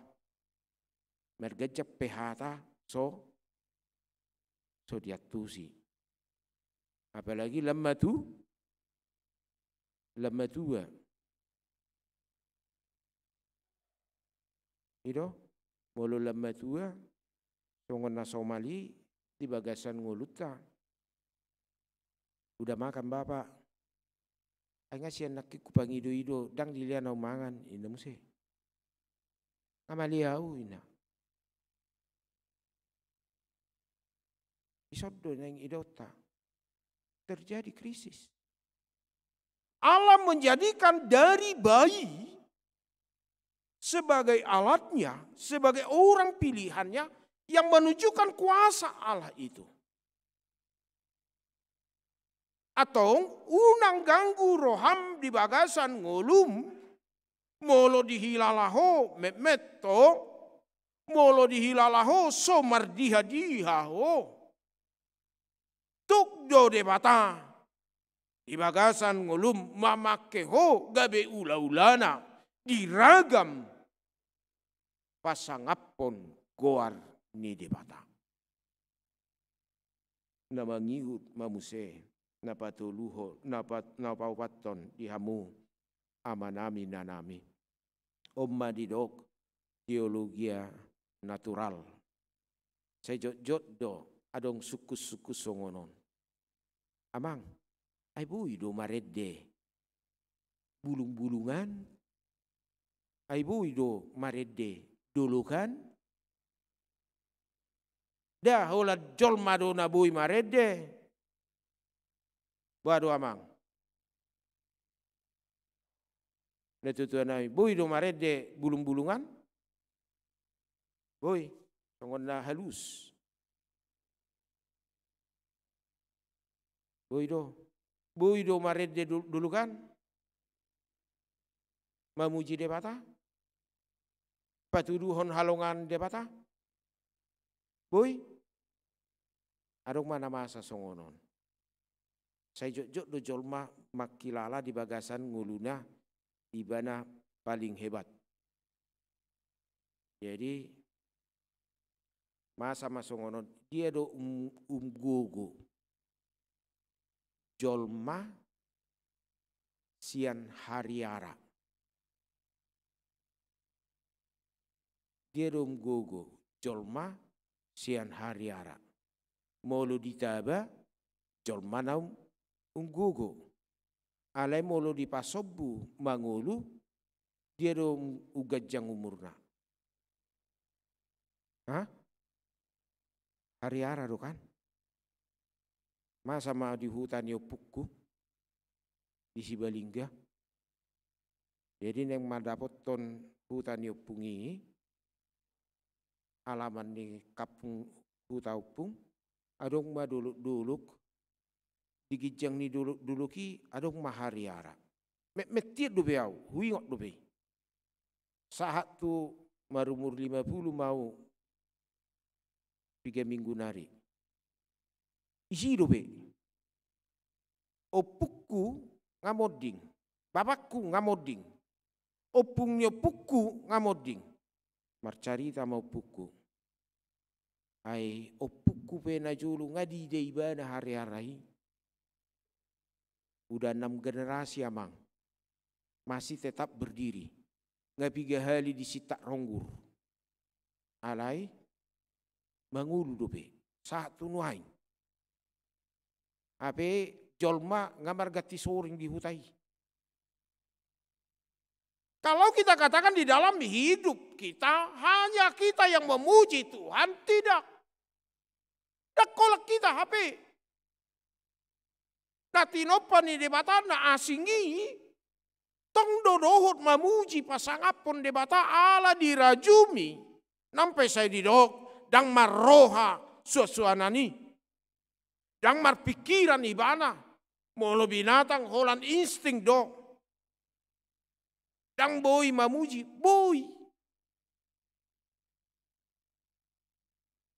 S5: Mergajap PHTA. So diatusi. Apalagi lemah tua. Itu. Mulu lemah tua. Songon na Somali di bagasan nguluta. Udah makan bapak. Ngasih anak kupang ido dang dilian au mangan ina muse. Amaliau ina. Isodo yang idota. Terjadi krisis. Allah menjadikan dari bayi sebagai alatnya, sebagai orang pilihannya yang menunjukkan kuasa Allah itu. Atau unang ganggu roham di bagasan ngolum, molo dihilalaho memet to, molo dihilalaho somar diha ho. Tuk do debata di bagasan ngolum mamake ho gabe ula-ulana diragam pasangapon goar ni debata. Namangihut mamuse napatuluho napaupaton dihamu amanami nanami. Omma didok teologia natural. Saya jot do adong sukus-sukus songonon. Amang, ay bui do maredde bulung-bulungan, ay bui do maredde dulukan. Dah hola jolma do na bui maredde. Bado amang. Netutuanai bui do maredde bulung-bulungan. Bui, songon na halus. Bui do maredde dulukan. Mamuji debata. Patuduhon halongan debata. Bui, adong mana masa songonon. Saya jok do jolma makilala di bagasan nguluna ibana paling hebat. Jadi masa masongonon dia do gogo jolma sian hariara. Dia do gogo jolma sian hariara. Molo ditaba jolma naum unggogo. Alai molo di pasobu mangulu dia do ugajang umurna. Hah? Hariara do kan? Masa ma di hutan Yopukku di Sibalingga. Jadi neng madapot ton hutan Yopungi alaman di kapung hutaupung adong ma duluk digijang ni duluki adong mahariara. Metir do beau, huingot do be. Saat tu marumur 50 mau 3 minggu nari. Isi do be. Opukku ngamoding, bapakku ngamoding. Opungnya pukku ngamoding. Marcarita mau pukku. Ai opukku pena julu ngadi deibana hari-hari. Udah 6 generasi amang. Masih tetap berdiri. Ngapiga hali di sitak ronggur. Alai. Mangulu dobe. Satu nuain. Ape jolma ngamar gati soring di hutai. Kalau kita katakan di dalam hidup kita. Hanya kita yang memuji Tuhan. Tidak. Tak kolak kita HP. Natinopan ni debata na asingi, tong dodohot mamuji pasangapon debata ala dirajumi, nampai saya didok, dang marroha suasuanani, dang marpikiran ibana, molo binatang holan insting do, dang boy mamuji, boy.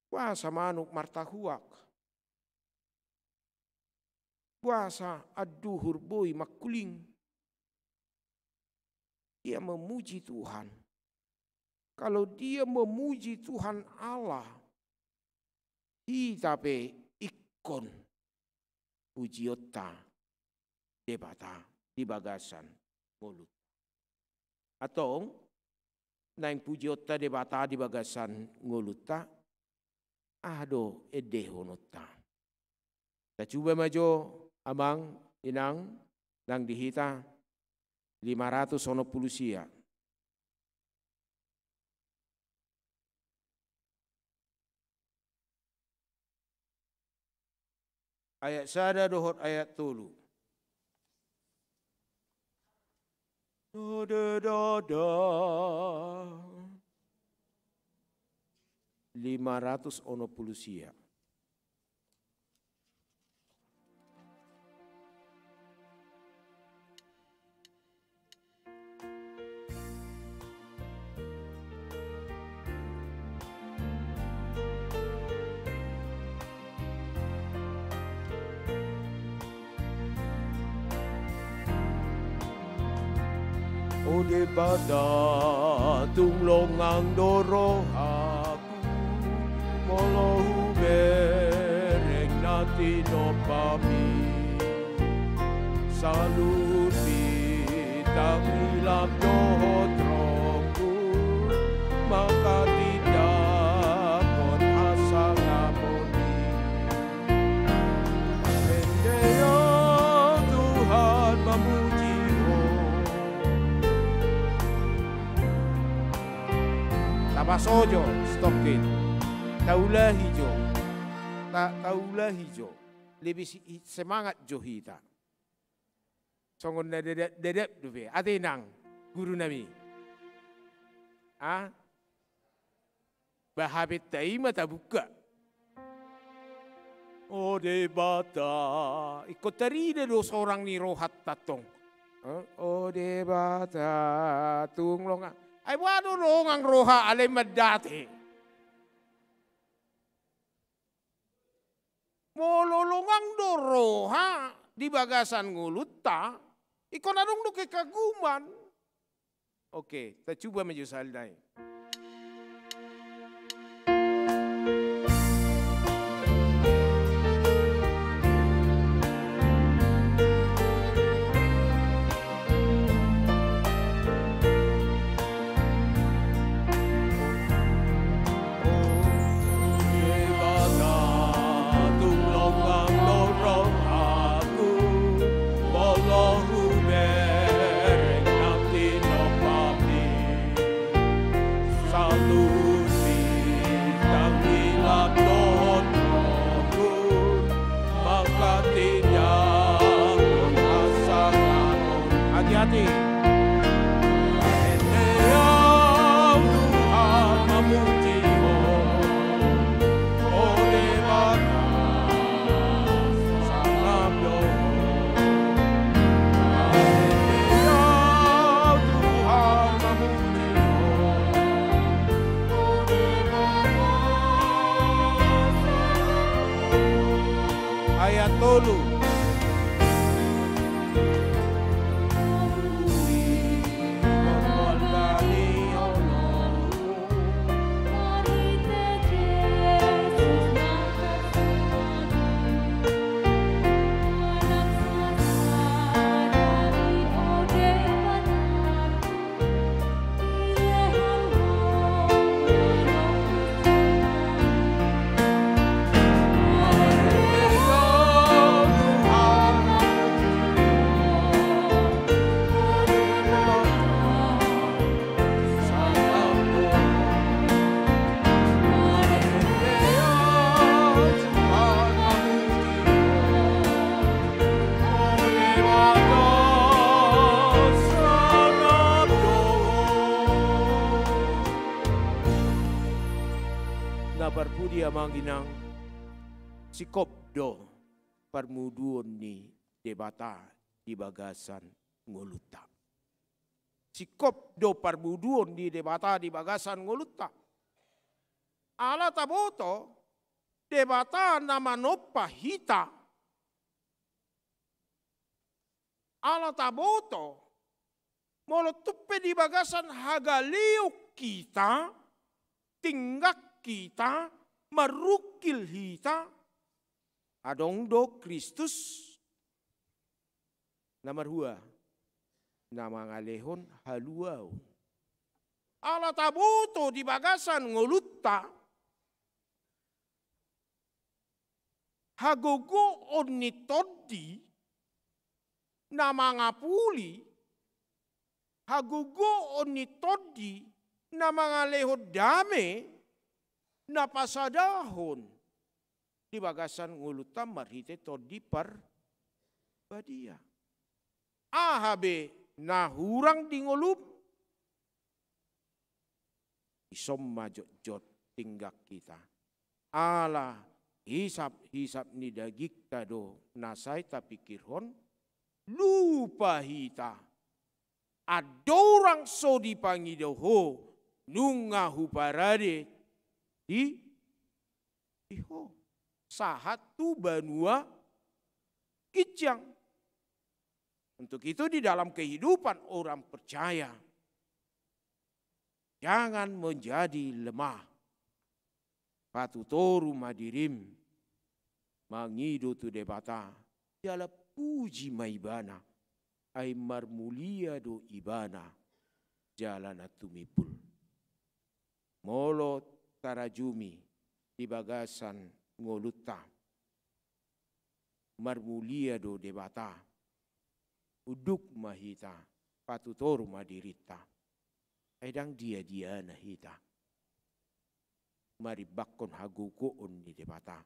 S5: Puasa manuk martahuak. Puasa aduhur boy makuling. Dia memuji Tuhan. Kalau dia memuji Tuhan Allah. Kita pe ikon. Pujiota debata di bagasan mulut. Atau naing pujiota debata di bagasan nguluta. Ado edehonota. Kita coba maju. Amang, inang, nang dihita 500 sia. Ayat sada dohot ayat tulu. Do. 500 sia. O debata tunglongang doro aku molohu bereng natin o pami salut bitang ilam dohot roku maka tidak kon asal ngaponi Endeo Tuhan memuji Tapasojo, stopkin. Taulah hijau. Taulah hijau. Lebih semangat johita. Songon dedep dupe. Atinang guru nami. Bahabit taima tabuka. Oh debata. Ikut tari do seorang ni rohat tatong. Oh debata tunglonga. Ay wano rongang roha alay madati. Mololongang do roha di bagasan nguluta. Ikaw na nung kekaguman. Oke, kita coba menjusal dai. Hati-hati. Endeo Tuhan memuji oleh bata salam doa. Endeo Tuhan memuji oleh bata ayat 3. Dia manginang sikopdo parmuduon ni debata di bagasan nguluta. Sikopdo parmuduon di debata di bagasan nguluta. Ala taboto debata nama nopa hita. Ala taboto molotupe di bagasan hagaliuk kita tinggak kita marukil hita adong do Kristus nomor 2 nama ngalehon haluau ala tabuto di bagasan ngolutta hagogo onitodi nama ngapuli hagogo onitodi nama ngalehon dame napasadahon di bagasan ngulutam marhite todi par badia. Ahabe nahurang di ngulup isom majot-jot tinggak kita. Ala hisap-hisap ni dagik tado nasay tapikirhon lupa hita. Adorang so di pangidoho nunga huparade iho sahat tu banua kijang Untuk itu di dalam kehidupan orang percaya, jangan menjadi lemah. Patutoru madirim, mangido tu debata, jala puji maibana, ay marmulia do ibana, jalana tumipul. Molo tarajumi di bagasan ngoluta, marmulia do debata, uduk mahita, patutoru madirita, edang dia nahita. Mari bakon hagukoon di debata.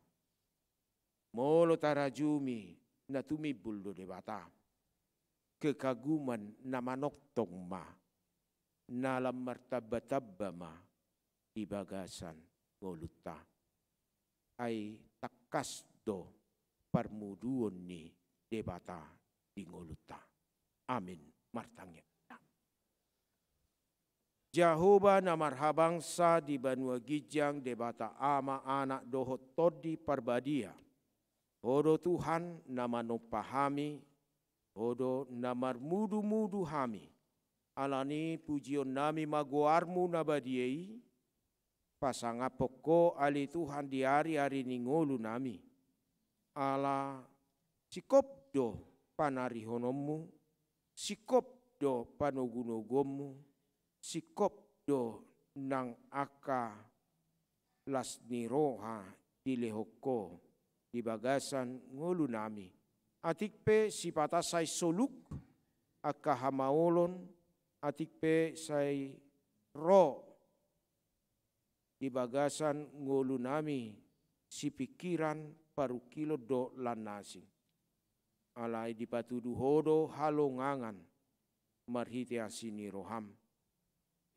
S5: Molo tarajumi na tumibul do debata. Kekaguman na manoktong ma, nalam martabatabba ma, di bagasan ngoluta. Ay takas do parmuduon ni debata di ngoluta. Amin. Martangnya. Jehovah na marhabangsa di Banua Gijang debata ama anak dohot todi parbadia. Hodo Tuhan nama nopahami, hodo namar mudu-mudu hami. Alani pujion nami maguarmu nabadiei, pasanga poko ali Tuhan di hari-hari ningolu nami. Ala sikop do panarihonomu, sikop do panogunogomu, sikop do nang aka lasniroha dilehoko di bagasan ngulu nami. Atikpe sipata say soluk aka hamaolon, atikpe say ro di bagasan ngulu nami si pikiran parukilo do lanasing. Alai di patudu hodo halongangan marhiti asini roham.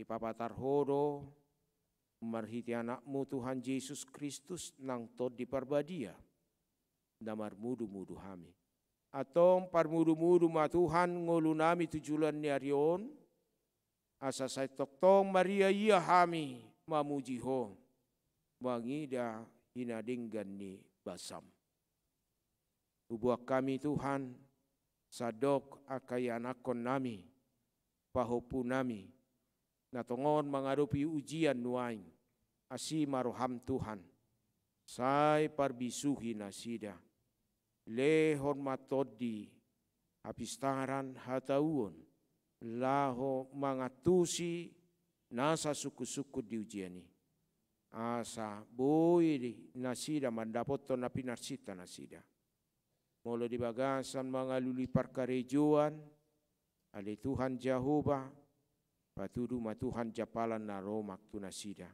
S5: Ipapatar hodo marhiti anakmu Tuhan Yesus Kristus nang tod di parbadia damar mudu-mudu hami. Atong parmudu-mudu ma Tuhan ngulu nami tujulan ni arion asa say toktong Maria iya hami mamuji ho mangida hinadinggan ni basam. Ubuak kami Tuhan sadok akayanakon nami pahopu nami natongon menghadapi ujian nuaing asi maroham Tuhan say parbisuhi nasida lehon matodi hapistaran hatauon laho mangatusi nasa suku-suku di ujiani asa boy nasida mandapoto na pinarsita nasida molo di bagasan mangaluli parkarejuan ali Tuhan Jehovah patudu matuhan japalan na romak tu nasida.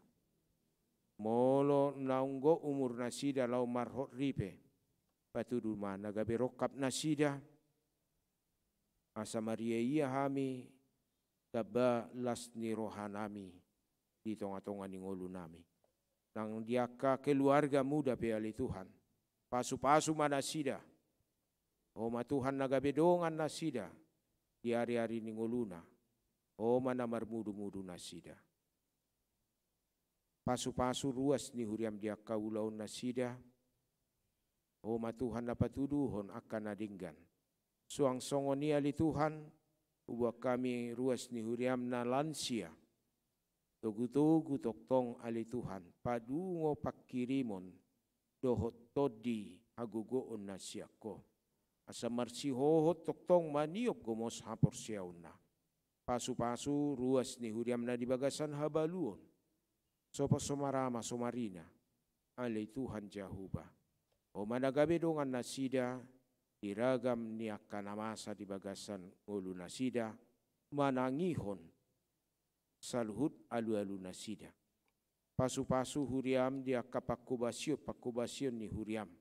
S5: Molo naunggo umur nasida lau marhot ripe. Patudu ma nagabe rokap nasida. Asa Maria iya hami taba las ni rohanami di tonga-tonga ni ngolu nami. Nang diaka keluarga muda pe ali Tuhan. Pasu-pasu manasida. O matuhan nagabe dongan nasida di hari-hari ni ngoluna. O mana marmudu-mudu nasida. Pasu-pasu ruas ni huriam dia kaulaun nasida. O matuhan napatuduhon akan nadinggan. Suang songo ni ali Tuhan. Ubah kami ruas ni huriam na lansia. Togu-togu toktong ali Tuhan. Padungo pakirimon. Dohot todi hagugoon nasiako. Asa marsihohot toktong maniop gomos hapor siyauna. Pasu-pasu ruas ni huriam na di bagasan habaluon. Sopo somarama somarina. Alay Tuhan Jehovah. O managabe dongan nasida. Diragam ni akanamasa di bagasan ulu nasida. Manangihon. Saluhut alu-alu nasida. Pasu-pasu huriam di pakubasyon ni huriam.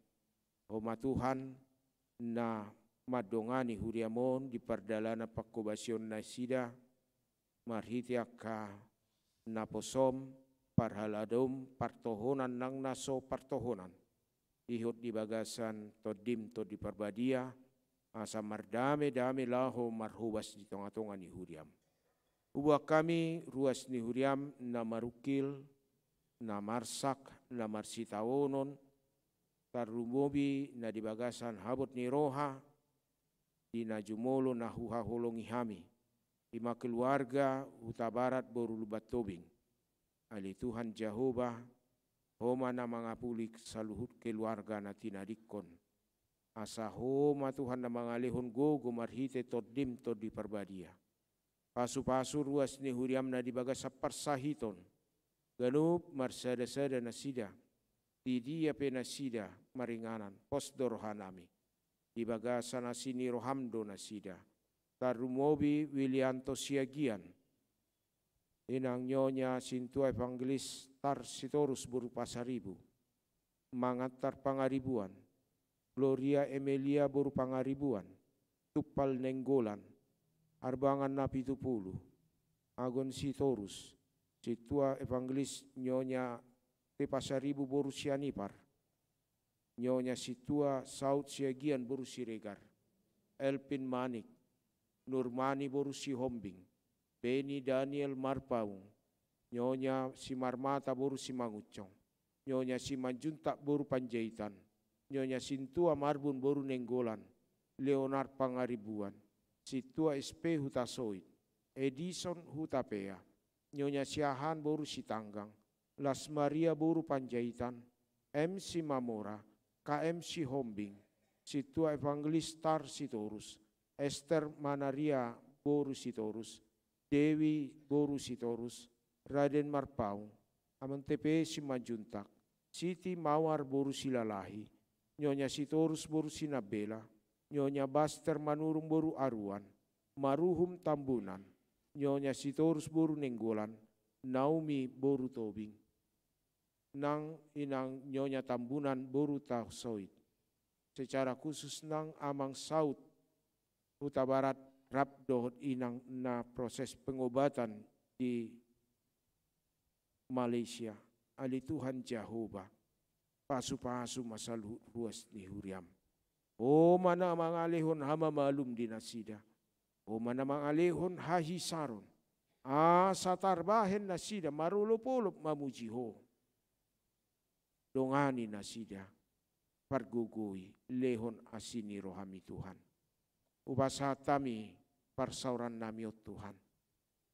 S5: O matuhan na madongani huriamon di pardalana pakubasyon nasida marhiti akka naposom parhaladom partohonan nang naso partohonan ihot di bagasan todim to di parbadia asa mardame-dame laho marhubas di tonga-tonga ni huriam. Ubah kami ruas ni huriam na marukil na marsak na marsitawonon tarumobi na di bagasan habot ni roha dina jumolo na huha holongi hami. Ima keluarga huta barat boru lubat tobing. Ali Tuhan Jehovah, homa na mga pulik saluhut keluarga na tinadikon. Asa homa Tuhan na mga lehon gogo marhite toddim to di parbadia. Pasu-pasu ruas ni huriam na dibaga sa parsahiton. Ganup marsada-sada na sida. Didia penasida maringanan posdorohanami. Dibaga sana sini rohamdo na sida. Tarumobi Wilianto Siagian. Inang nyonya Sintua Evangelis Tarsitorus berupa Pasaribu. Mangatar pangaribuan. Gloria Emilia boru pangaribuan, Tupal Nenggolan, Arbangan Napi Tupulu, Agon Sitorus, Situa Evangelis Nyonya Te Pasaribu boru Sianipar, Nyonya Situa Saud Siagian boru Siregar, Elpin Manik, Nurmani boru Sihombing, Beni Daniel Marpaung, Nyonya Simarmata boru Simangucong, Nyonya Simanjuntak boru Panjaitan, Nyonya Sintua Marbun boru Nenggolan, Leonard Pangaribuan, Situa SP Hutasoid, Edison Hutapea, Nyonya Siahan boru Sitanggang, Las Maria boru Panjaitan, MC Mamora, KMC Hombing, Situa Evangelis Tar Sitorus, Esther Manaria boru Sitorus, Dewi boru Sitorus, Raden Marpaung, Amantepe Simajuntak, Siti Mawar boru Silalahi, Nyonya Sitorus boru Sinabela, Nyonya Baster Manurung boru Aruan, Maruhum Tambunan, Nyonya Sitorus boru Nenggolan, Naomi boru Tobing, nang inang Nyonya Tambunan boru Tausoid. Secara khusus nang Amang Saud, Huta Barat Rabdohot inang na proses pengobatan di Malaysia. Ali Tuhan Jehovah. Pasu-pasu masalu ruas ni huriam. O mana mangalihon hama malum dinasida. O mana mangalihon hahisaron. Satarbahen nasida marulupulup mamujiho. Dongani nasida. Pargugui lehon asini rohami Tuhan. Ubasatami parsauran nami o Tuhan.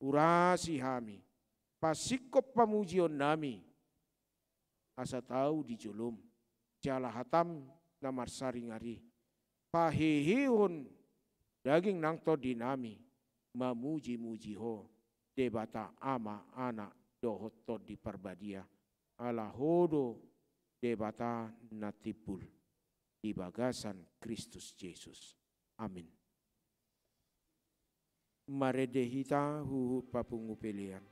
S5: Urasi hami. Pasikop pamujion nami. Asa tahu di julum, jala hatam na marsaringari, pahihihun daging nang to dinami, mamuji-muji ho, debata ama anak dohot to di parbadia, ala hodo debata natipul, di bagasan Kristus Yesus. Amin. Maredehita huhu papungupelian.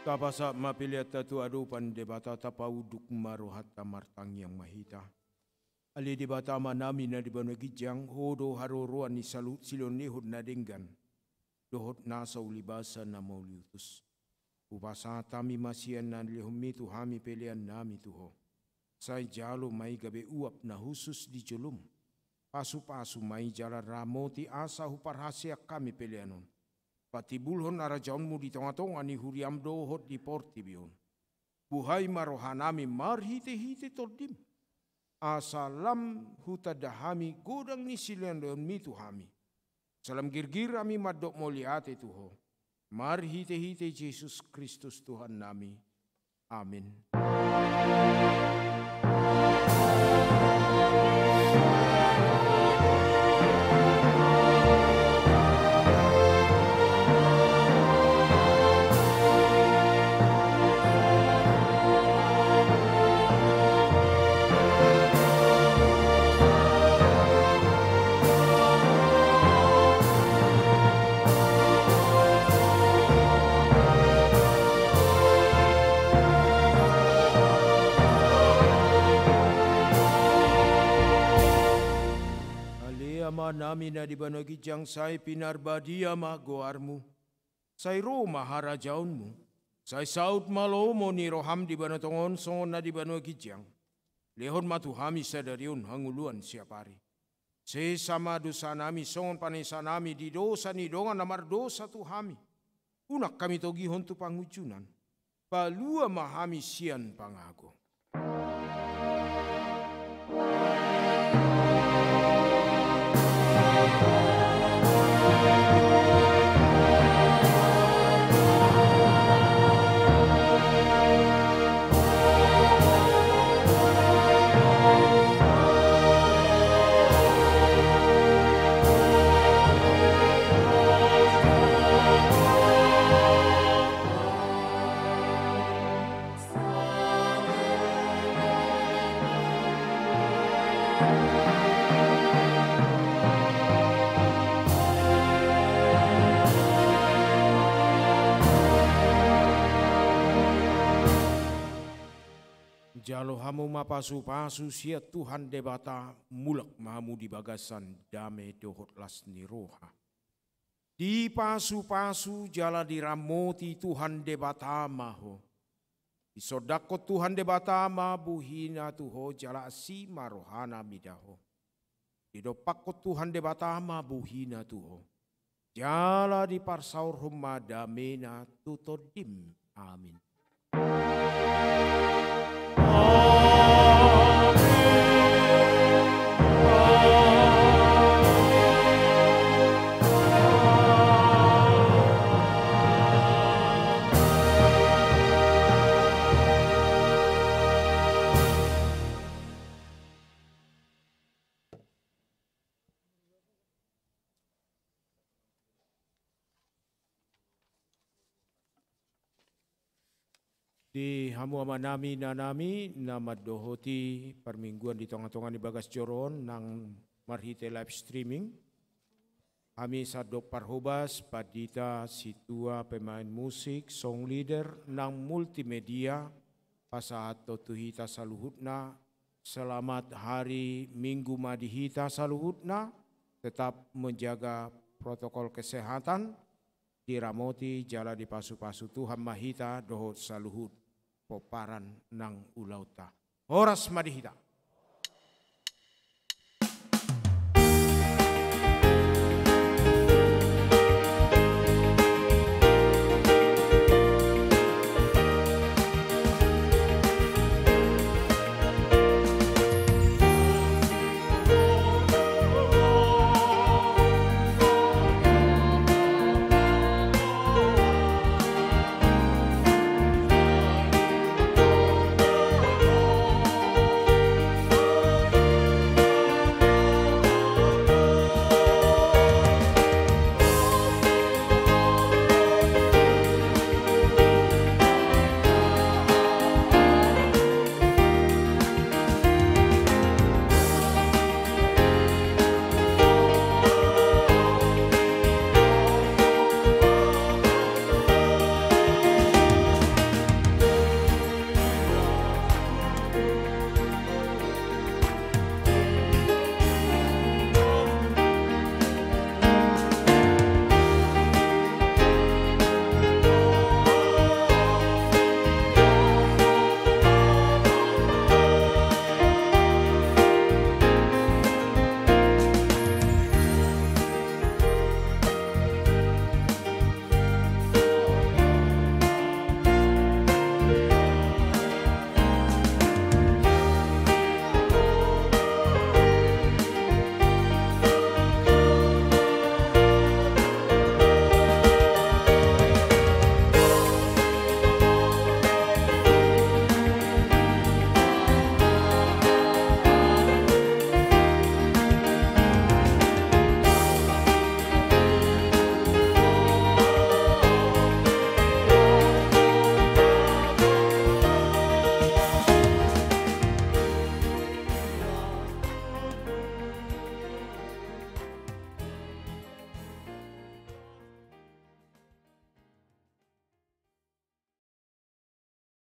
S5: Kapasa mapiliata tu adupan debata tapauduk marohat tamartang yang mahita. Ali debata manami na dibanu gijang hodo haruruan ni salut silon lihud na denggan. Dohot nasa ulibasa na mauliutus. Upasa tami masian na lihumi tu hami pelian nami tuho. Say jalo may gabi uap na husus di julum. Pasu-pasu may jala ramoti asa huparhasya kami pelianon. Patibulhon arajaunmu di tengah-tengah ni huriam dohot di portibion. Buhay marohanami marhite-hite tordim. Asalam hutadahami godang ni silian don mitu hami. Salam girgir ami madok moliate tuho. Marhite-hite Yesus Kristus Tuhan nami. Amin. Nami na di banagi jang say pinarbadia magoarmu, say Roma harajaunmu, say saut malomo ni roham di banatongon songon na di banagi jang, lehon matuhami sadariun hanguluan siapari. Se sama dosa nami songon panesa nami di dosa ni dongan namar dosa tuhami, unak kami togihon tu pangujunan, palua mahami sian pangago. Jalo hamu mapasu-pasu siat Tuhan debata mulak mamu di bagasan dame dohot las ni roha. Di pasu-pasu jala diramoti Tuhan debata maho. Di sodako Tuhan debata ma buhina tuho jala asima rohana midaho. Di dopako Tuhan debata ma buhina tuho. Jala di parsaur rumah damena tutodim. Amin. Di hamu amanami nanami nama dohoti permingguan di tengah-tengah di bagas joron nang marhite live streaming. Kami sadok parhobas padita situa pemain musik, song leader nang multimedia pasahat tuhita saluhutna. Selamat hari Minggu madihita saluhutna. Tetap menjaga protokol kesehatan. Diramoti jala di pasu-pasu Tuhan mahita dohot saluhut. Poparan nang ulauta. Horas madihita.